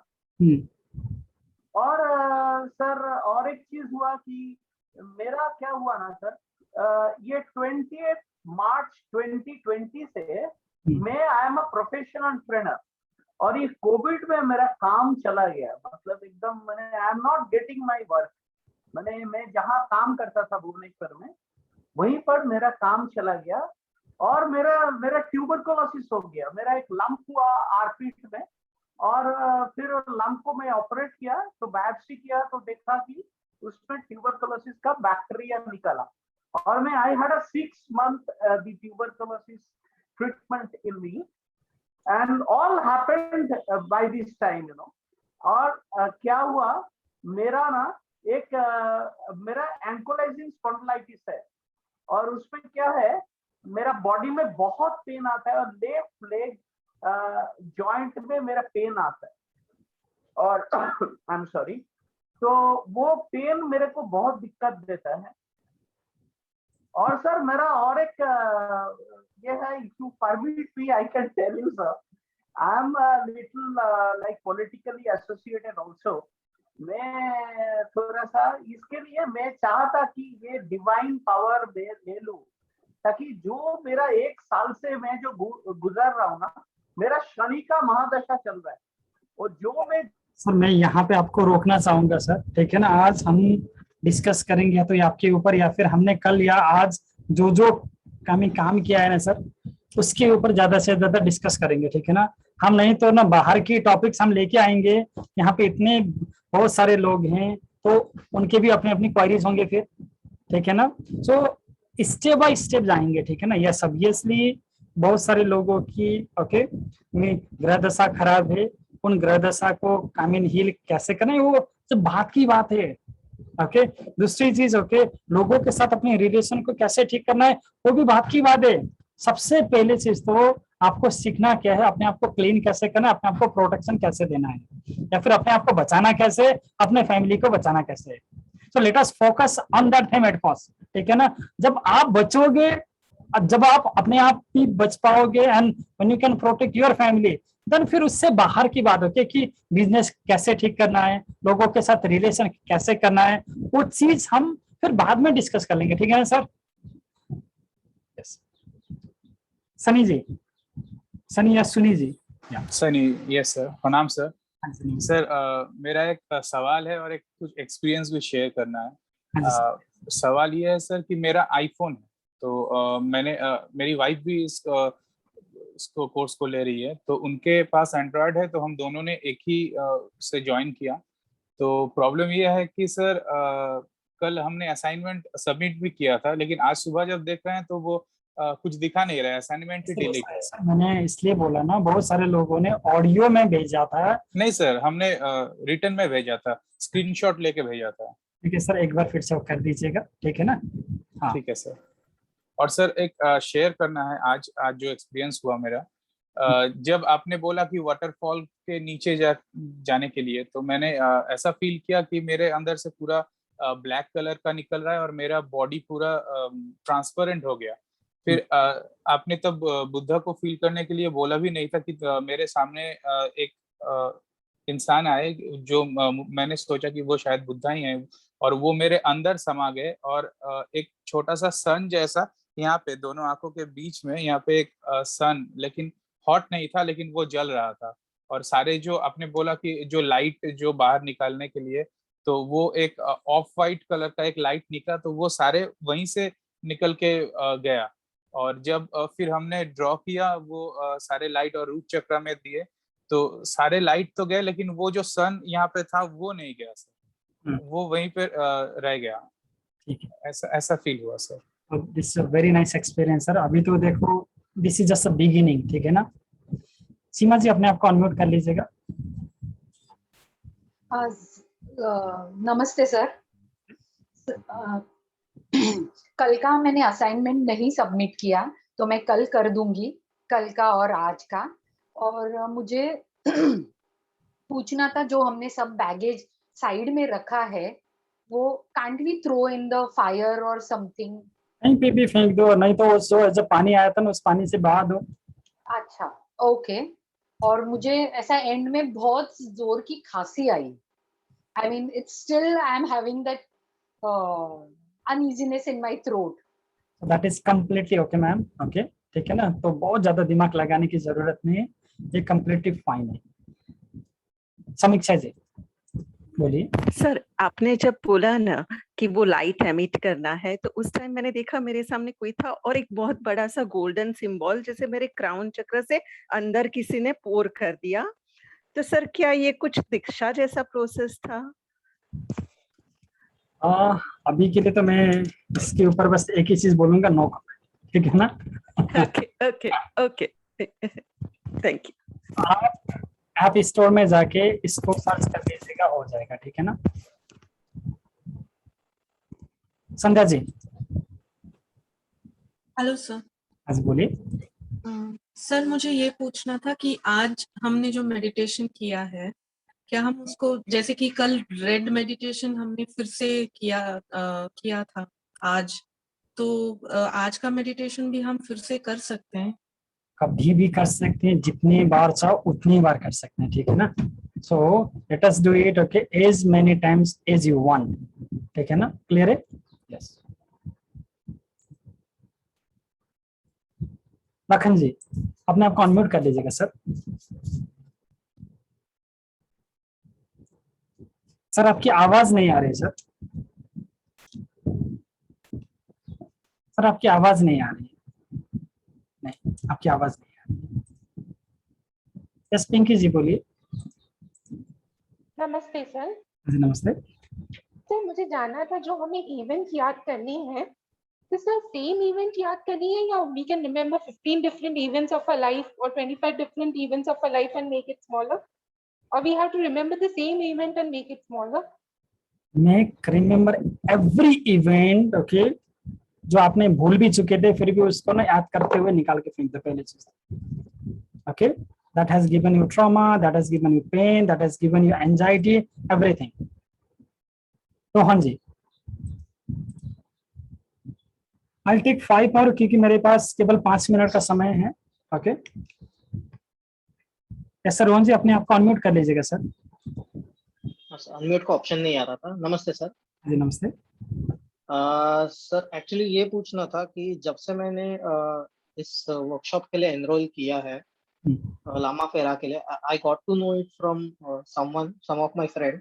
और सर और एक चीज हुआ कि मेरा क्या हुआ ना सर, ये 28 मार्च 2020 से मैं I am a professional trainer और ये कोविड में मेरा काम चला गया, मतलब एकदम मैंने I am not getting my work. मैं जहाँ काम करता था भुवनेश्वर में, वहीं पर मेरा काम चला गया और मेरा ट्यूबरकुलोसिस हो गया, मेरा एक लंप हुआ आर्पिट में और फिर लंप को मैं ऑपरेट किया तो बायोप्सी किया तो देखा कि उसमें ट्यूबरकुलोसिस का बैक्टीरिया निकला और मैं आई had a 6 month the tuberculosis treatment in me and all happened by this time you know. और क्या हुआ, मेरा ना एक मेरा एंकोलाइजिंग स्पॉन्डिलाइटिस है और उसमें क्या है, मेरा बॉडी में बहुत पेन आता है और लेफ्ट लेग जॉइंट में मेरा पेन आता है और आई एम सॉरी, तो वो पेन मेरे को बहुत दिक्कत देता है। और सर मेरा और एक ये है, if you permit me I can tell you sir, I am little like politically associated also. मैं थोड़ा सा इसके लिए मैं चाहता कि ये डिवाइन पावर ले लूं ताकि जो मेरा 1 साल से मैं जो गुजर रहा हूँ ना, मेरा शनि का महादशा चल रहा है और जो मैं सर मैं यहाँ पे आपको रोकना चाहूंगा सर, ठीक है ना? आज हम डिस्कस करेंगे या तो ये आपके ऊपर या फिर हमने कल या आज जो काम किया है ना सर, उसके ऊपर ज्यादा से ज्यादा डिस्कस करेंगे, ठीक है ना? हम नहीं तो ना बाहर की टॉपिक्स हम लेके आएंगे, यहाँ पे इतने बहुत सारे लोग हैं तो उनके भी अपने अपनी क्वारीज होंगे फिर, ठीक है ना? सो स्टेप बाय स्टेप जाएंगे, ठीक है ना? यस ऑब्वियसली बहुत सारे लोगों की ओके ग्रह दशा खराब है, उन ग्रह दशा को कामिन हील कैसे करें वो सब बात की बात है। ओके, दूसरी चीज ओके, लोगों के साथ अपने रिलेशन को कैसे ठीक करना है वो भी बात की बात है। सबसे पहले चीज तो आपको सीखना क्या है, अपने आप को क्लीन कैसे करना है, अपने आप को प्रोटेक्शन कैसे देना है, या फिर अपने आप को बचाना कैसे, अपने फैमिली को बचाना कैसे। सो let us focus on that thing at first, ठीक है ना? जब आप बचोगे, जब आप अपने आप भी बच पाओगे and when you can protect your family, then फिर उससे बाहर की बात होती है कि बिजनेस कैसे ठीक करना है, लोगों के साथ रिलेशन कैसे करना है, वो चीज हम फिर बाद में डिस्कस कर लेंगे, ठीक है ना सर? सनी जी, सनी या सुनी जी? सनी, यस सर, प्रणाम सर। सर मेरा एक सवाल है और एक कुछ एक्सपीरियंस भी शेयर करना है। सवाल ये है सर कि मेरा आईफोन है, तो मेरी वाइफ भी इसको कोर्स को ले रही है, तो उनके पास एंड्रॉयड है, तो हम दोनों ने एक ही से ज्वाइन किया। तो प्रॉब्लम ये है कि सर कल हमने असाइनमेंट सबमिट भी किया था, लेकिन आज सुबह जब देख रहे हैं तो वो कुछ दिखा नहीं रहा है, असाइनमेंट ही डिलीट है। मैंने इसलिए बोला ना, बहुत सारे लोगों ने ऑडियो में भेजा था। नहीं सर, हमने रिटर्न में भेजा था, स्क्रीनशॉट लेके भेजा था। ठीक है सर, एक बार फिर से कर दीजिएगा, ठीक है ना? हाँ ठीक है सर। और सर एक शेयर करना है आज जो एक्सपीरियंस हुआ मेरा। जब आपने बोला कि वाटरफॉल के नीचे जाने के लिए, तो मैंने ऐसा फील किया कि मेरे अंदर से पूरा ब्लैक कलर का निकल रहा है और मेरा बॉडी पूरा ट्रांसपेरेंट हो गया। फिर आपने तब बुद्धा को फील करने के लिए बोला भी नहीं था कि मेरे सामने एक इंसान आए जो मैंने सोचा कि वो शायद बुद्धा ही है, और वो मेरे अंदर समा गए और एक छोटा सा सन जैसा यहाँ पे दोनों आंखों के बीच में यहाँ पे एक सन, लेकिन हॉट नहीं था, लेकिन वो जल रहा था। और सारे जो आपने बोला कि जो लाइट जो बाहर निकालने के लिए, तो वो एक ऑफ वाइट कलर का एक लाइट निकला, तो वो सारे वहीं से निकल के गया। और जब फिर हमने ड्रॉ किया वो सारे लाइट और रूट चक्र में दिए, तो सारे लाइट तो गए, लेकिन वो जो सन यहाँ पे था वो नहीं गया सर, वो वहीं पे रह गया। ठीक है, ऐसा फील हुआ sir. This is a very nice experience sir. अभी तो देखो this is just a beginning, ठीक है ना। सीमा जी अपने आप को अनम्यूट कर लीजिएगा। नमस्ते सर। कल का मैंने असाइनमेंट नहीं सबमिट किया, तो मैं कल कर दूंगी, कल का और आज का। और मुझे पूछना था, जो हमने सब बैगेज साइड में रखा है वो can't we throw in the fire और समथिंग? कहीं पे भी फेंक दो, नहीं तो वो जब पानी आया था ना उस पानी से बहा दो। अच्छा, ओके। और मुझे ऐसा एंड में बहुत जोर की खांसी आई। I mean it's still I am having that uneasiness in my throat. That is completely okay ma'am, okay, ठीक है ना। तो बहुत ज्यादा दिमाग लगाने की जरूरत नहीं है, ये कम्प्लीटली फाइन है। समीक्षा जी बोलिए। सर, आपने जब बोला ना कि वो लाइट एमिट करना है, तो उस टाइम मैंने देखा मेरे सामने कोई था और एक बहुत बड़ा सा गोल्डन सिंबल जैसे मेरे क्राउन चक्र से अंदर किसी ने पोर कर दिया। तो सर क्या ये कुछ दीक्षा जैसा प्रोसेस था? अभी के लिए तो मैं इसके ऊपर बस एक ही चीज बोलूंगा, नो कमेंट, ठीक है ना। Okay okay okay, thank you. आप स्टोर में जाके इसको सर्च कर लीजिएगा, हो जाएगा, ठीक है ना। संध्या जी। Hello sir. आज बोलिए। सर मुझे ये पूछना था कि आज हमने जो मेडिटेशन किया है, क्या हम उसको, जैसे कि कल रेड मेडिटेशन हमने फिर से किया था आज, तो आज का मेडिटेशन भी हम फिर से कर सकते हैं? कभी भी कर सकते हैं, जितनी बार चाहो उतनी बार कर सकते हैं, ठीक है ना। So let us do it, okay, as many times as you want, ठीक है ना। क्लियर है? यस। लखन जी अपने आप को अनम्यूट कर लीजिएगा सर। सर आपकी आवाज नहीं आ रही सर। सर आपकी आवाज नहीं आ रही है। नहीं, आपकी आवाज नहीं आ रही। यस पिंकी जी बोलिए। नमस्ते सर। जी नमस्ते। सर मुझे जानना था, जो हमें इवेंट याद करनी है, तो सर सेम इवेंट याद करनी है या we can remember 15 different events of our life or 25 different events of our life and make it smaller, or we have to remember the same event and make it smaller? Make remember every event, okay, जो आपने भूल भी चुके थे फिर भी उसको ना याद करते हुए निकाल के फेंक दो पहले चीज, okay, that has given you trauma, that has given you pain, that has given you anxiety, everything. तो हाँ जी, I'll take 5 और, क्योंकि मेरे पास केवल 5 मिनट का समय है, ओके। यस सर, रोहन जी अपने आप को अनम्यूट कर लीजिएगा सर। अनम्यूट का ऑप्शन नहीं आ रहा था। नमस्ते सर। जी नमस्ते। सर एक्चुअली ये पूछना था कि जब से मैंने इस वर्कशॉप के लिए एनरोल किया है, लामा फेरा के लिए, I got to know it from some of my friend,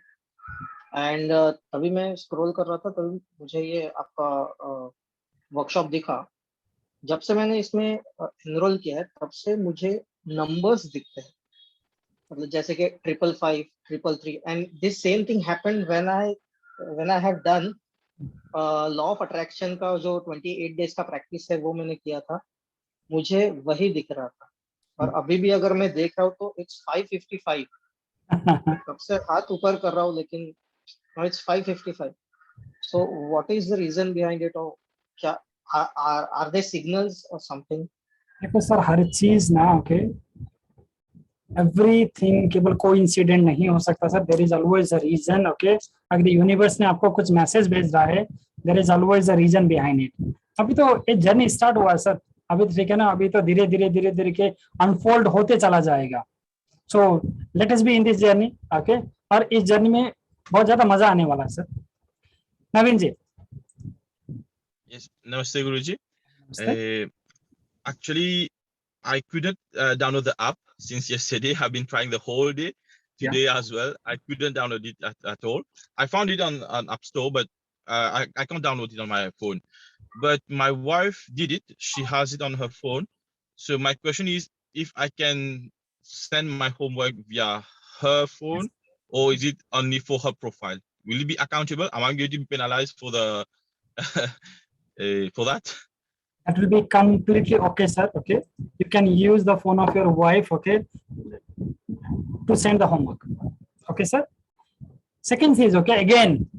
and तभी मैं स्क्रॉल कर रहा था, तभी मुझे ये आपका वर्कशॉप दिखा। जब से मैंने इसमें एनरोल किया है तब से मुझे नंबर्स दिखते हैं, मतलब जैसे कि 555, 333, and this same thing happened when I have done law of attraction का जो 28 डेज का प्रैक्टिस है वो मैंने किया था, मुझे वही दिख रहा था। और अभी भी अगर मैं देख रहा हूँ तो इट्स 555, तब से हाथ ऊपर कर रहा हूँ लेकिन it's 555। So what is the reason behind it, और क्या आर दे सिग्नल्स और समथिंग? देखो सर, हर चीज ना, ओके, एवरीथिंग केवल कोई इंसिडेंट नहीं हो सकता sir, there is always a reason. Okay, अगर यूनिवर्स ने आपको कुछ मैसेज भेज रहा है, there is always a reason behind it. अभी तो ये जर्नी स्टार्ट हुआ है सर, अभी तो ठीक है ना, अभी तो धीरे धीरे के अनफोल्ड होते चला जाएगा। सो let us be in this journey. Okay, और इस जर्नी में बहुत ज्यादा मजा आने वाला है sir. Naveen ji. Yes, Namaste Guruji. Namaste. Actually, I couldn't download the app since yesterday. I've been trying the whole day, today as well. I couldn't download it at all. I found it on App Store, but I can't download it on my phone. But my wife did it. She has it on her phone. So my question is, if I can send my homework via her phone, or is it only for her profile? Will it be accountable? Am I going to be penalized for the for that? That will be completely okay, sir. Okay, you can use the phone of your wife, okay, to send the homework. Okay, sir. Second is, okay, again,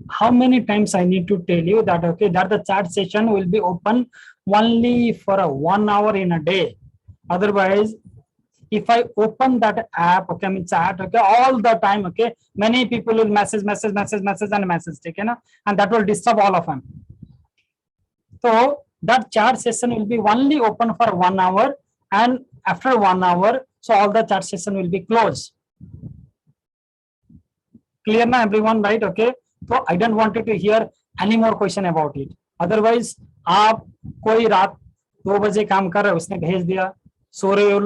how many times I need to tell you that, okay, that the chat session will be open only for 1 hour in a day. Otherwise, if I open that app, okay, I mean chat, okay, all the time, okay, many people will message and message, okay, na? And that will disturb all of them. So that chat session will be only open for 1 hour, and after 1 hour, so all the chat session will be closed. Clear na everyone, right? Okay, so I don't want you to hear any more question about it. Otherwise, आप कोई रात 2 बजे काम कर रहे हो, उसने भेज दिया, सो रहे हो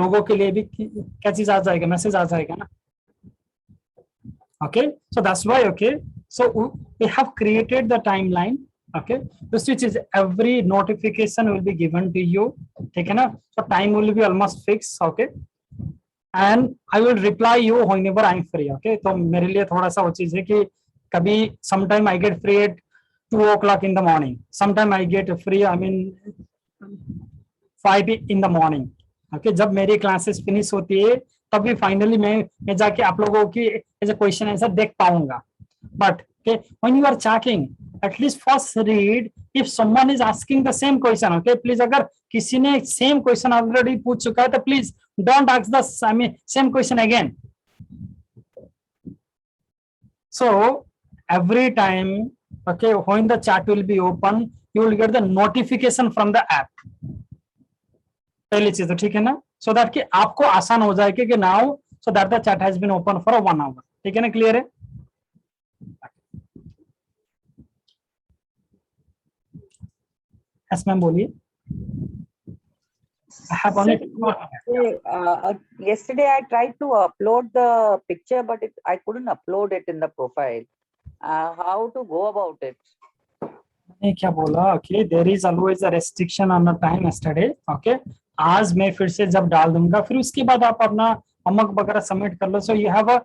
लोगों के लिए भी क्या चीज आ जाएगा, मैसेज आ जाएगा ना। Okay, so that's why, okay, so we have created the timeline. Okay, which is every notification will be given to you, ठीक है ना, so time will be almost fixed. Okay, and I will reply you whenever I'm free. Okay, तो मेरे लिए थोड़ा सा वो चीज है कि कभी sometime I get free at 2 o'clock in the morning, sometime I get free, I mean 5 in the morning. Okay, जब मेरी क्लासेस फिनिश होती है तभी फाइनली मैं जाके आप लोगों की ऐसे क्वेश्चन आंसर देख पाऊंगा। But okay, when you are chatting, at least first read if someone is asking the same question. Okay, please, अगर किसी ने same question already पूछ चुका है तो please don't ask the same question again. So every time, okay, when the chat will be open, you will get the notification from the app. पहली चीज तो ठीक है ना, so that कि आपको आसान हो जाए कि now so that the chat has been open for 1 hour. ठीक है ना, क्लियर है? Yes, ma'am, बोलिए। I have only yesterday I tried to upload the picture, but I couldn't upload it in the profile. How to go about it? मैंने क्या बोला, okay, there is always a restriction on the time yesterday. Okay, आज मैं फिर से जब डाल दूंगा, फिर उसके बाद आप अपना homework वगैरह सबमिट कर लो, so you have a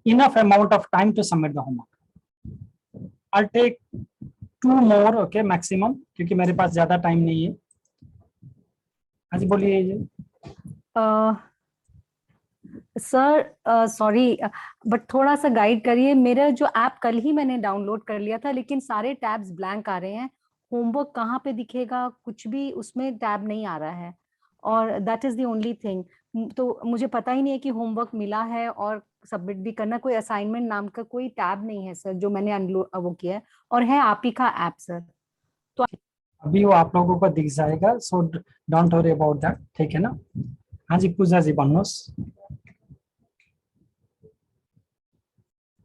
enough amount of time to submit the homework. I'll take 2 more, okay, maximum, क्योंकि मेरे पास ज्यादा टाइम नहीं है। हाँ जी, बोलिए। सर सॉरी, बट थोड़ा सा गाइड करिए। मेरा जो ऐप कल ही मैंने डाउनलोड कर लिया था, लेकिन सारे टैब्स ब्लैंक आ रहे हैं। होमवर्क कहाँ पे दिखेगा, कुछ भी उसमें टैब नहीं आ रहा है, और that is the only thing. तो मुझे पता ही नहीं है कि होमवर्क मिला है और सबमिट भी करना। कोई असाइनमेंट नाम का कोई टैब नहीं है सर, जो मैंने वो किया है, और है आप ही का ऐप सर। तो अभी वो आप लोगों को दिख जाएगा, so don't worry about that, ठीक है ना। हाँ जी, पूजा जी भन्नुहोस्।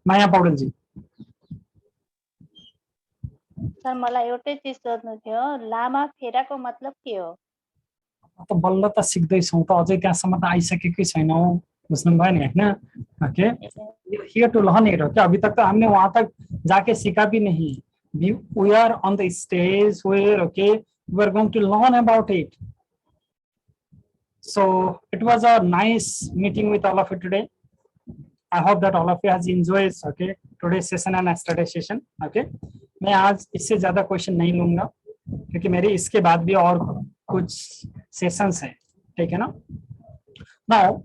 माया पौडेल जी। सर मलाई एउटै चिज सोध्नु थियो, लामा फेराको मतलब के हो? त बल्ल त सिक्दैछौँ त, अझै त्यहाँसम्म त आइसकेकै छैनौँ, बुझ्नुभयो नि हैन। Okay, here to learn it. Okay, अभी तक तो हमने वहां तक जाके सीखा भी नहीं। We are on the stage where, okay, we are going to learn about it. So it was a nice meeting with all of you today. I hope that all of you has enjoyed, okay, today's session and yesterday's session. Okay, मैं आज इससे ज्यादा question नहीं लूंगा क्योंकि मेरे इसके बाद भी और कुछ सेशंस हैं, ठीक है ना। नाउ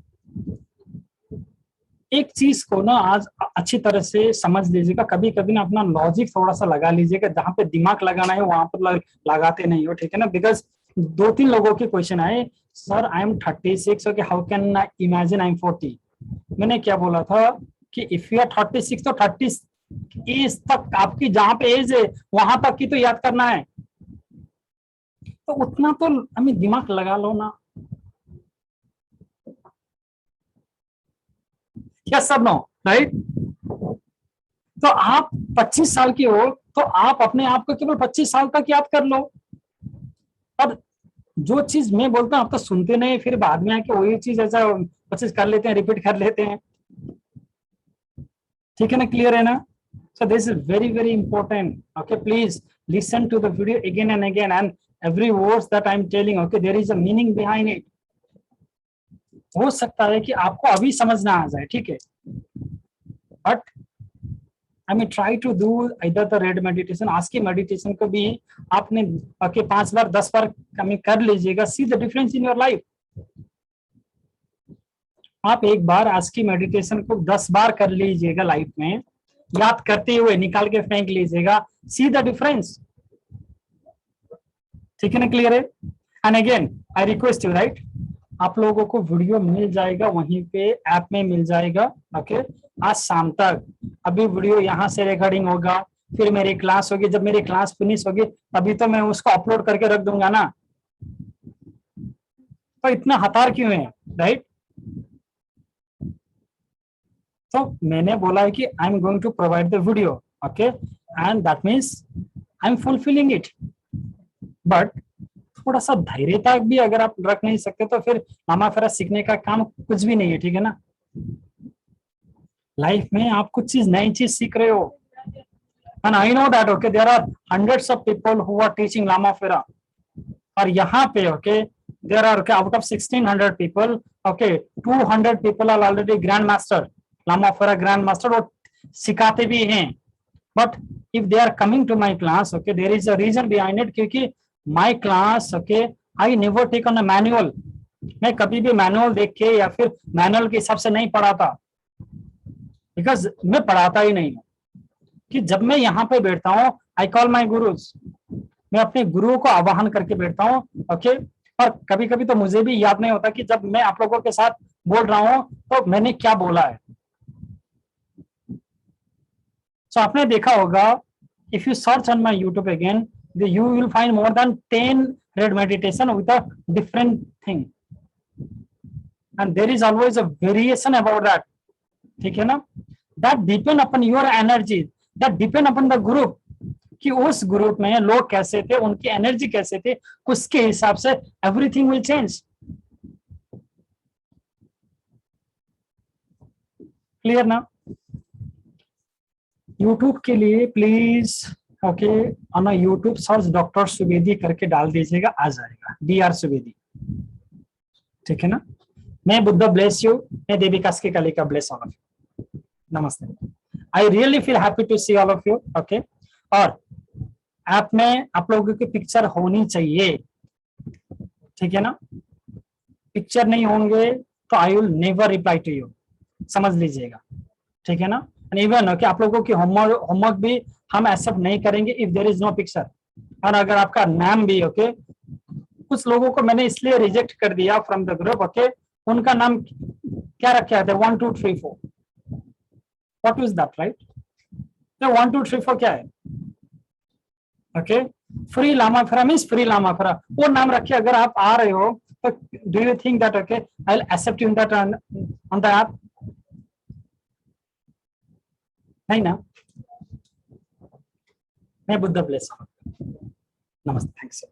एक चीज को ना आज अच्छी तरह से समझ लीजिएगा, कभी कभी ना अपना लॉजिक थोड़ा सा लगा लीजिएगा, जहां पे दिमाग लगाना है वहां पर लगाते नहीं हो, ठीक है ना। बिकॉज 2-3 लोगों के क्वेश्चन आए sir I M 36, okay how can I imagine I am 40। मैंने क्या बोला था कि इफ यू आर 36 तो 30 एज तक आपकी जहां पे एज है वहां तक की तो याद करना है, तो उतना तो हमें दिमाग लगा लो ना। Yes sir no right. तो आप 25 साल की हो तो आप अपने आप को केवल 25 साल तक याद कर लो, और जो चीज मैं बोलता हूँ आप तो सुनते नहीं, फिर बाद में आके वही चीज ऐसा 25 कर लेते हैं, रिपीट कर लेते हैं। ठीक है ना, क्लियर है ना? So this is very very important. Okay, please listen to the video again and again, and every words that I'm telling, okay, there is a meaning behind it. हो सकता है कि आपको अभी समझ ना आ जाए, ठीक है, but I mean try to do either the red meditation. आज की मेडिटेशन को भी आपने okay 5 बार 10 बार कमी कर लीजिएगा, see the difference in your life. आप एक बार आज की मेडिटेशन को 10 बार कर लीजिएगा लाइफ में, याद करते हुए निकाल के फेंक लीजिएगा, सी द डिफरेंस। ठीक है ना, क्लियर है? And again I request you right, आप लोगों को वीडियो मिल जाएगा वहीं पे ऐप में मिल जाएगा, ओके आज शाम तक। अभी वीडियो यहाँ से रिकॉर्डिंग होगा, फिर मेरी क्लास होगी, जब मेरी क्लास फिनिश होगी तभी तो मैं उसको अपलोड करके रख दूंगा ना, तो इतना हतार क्यों है, राइट? तो मैंने बोला है कि I am going to provide the video, okay, and that means I am fulfilling it, but थोड़ा सा धैर्यता भी अगर आप रख नहीं सकते तो फिर लामा फेरा सीखने का काम कुछ भी नहीं है, ठीक है ना? लाइफ में आप कुछ चीज नई चीज सीख रहे हो, and I know that okay there are hundreds of people who are teaching लामा फेरा, और यहाँ पे okay there are out of 1600 people, okay 200 people are already grand master, लामा फेरा ग्रैंड मास्टर, वो सिखाते भी हैं, but if they are coming to my class, okay there is a reason behind it, क्योंकि my class okay I never take on a manual, मैं कभी भी मैनुअल देख के या फिर मैनुअल के हिसाब से नहीं पढ़ाता, बिकॉज मैं पढ़ाता ही नहीं हूँ। कि जब मैं यहाँ पे बैठता हूँ आई कॉल माई गुरुज, मैं अपने गुरुओं को आवाहन करके बैठता हूँ, ओके और कभी कभी तो मुझे भी याद नहीं होता कि जब मैं आप लोगों के साथ बोल रहा हूँ तो मैंने क्या बोला है। So आपने देखा होगा, if you search on my YouTube again, you will find more than 10 red meditation with a different thing, and there is always a variation about that. ठीक है ना? That depend upon your energy, that depend upon the group, कि उस group में लोग कैसे थे, उनकी एनर्जी कैसे थे, उसके हिसाब से everything will change. Clear ना? YouTube के लिए please okay on YouTube search doctor Subedi करके डाल दीजिएगा, आ जाएगा DR सुवेदी, ठीक है ना? मैं बुद्ध ब्लेस यू, मैं देविका के काली का ब्लेस ऑल ऑफ यू, नमस्ते। I really feel happy to see all of you, okay और ऐप में आप लोगों की पिक्चर होनी चाहिए, ठीक है ना? पिक्चर नहीं होंगे तो I will never reply to you, समझ लीजिएगा, ठीक है ना? इवन ओके आप लोगों की होमवर्क भी हम एक्सेप्ट नहीं करेंगे if there is no picture, और अगर आपका नाम भी ओके कुछ लोगों को मैंने इसलिए रिजेक्ट कर दिया फ्रॉम द ग्रुप, ओके उनका नाम क्या रखा था 1 2 3 4, व्हाट इज दैट, राइट? तो 1 2 3 4 क्या है? ओके फ्री लामा फेरा मीन्स फ्री लामा फेरा, वो नाम रखे अगर आप आ रहे हो तो do you think that okay I will accept you in that on the app? नहीं ना? मैं बुद्ध ब्लेस, नमस्ते, थैंक्स।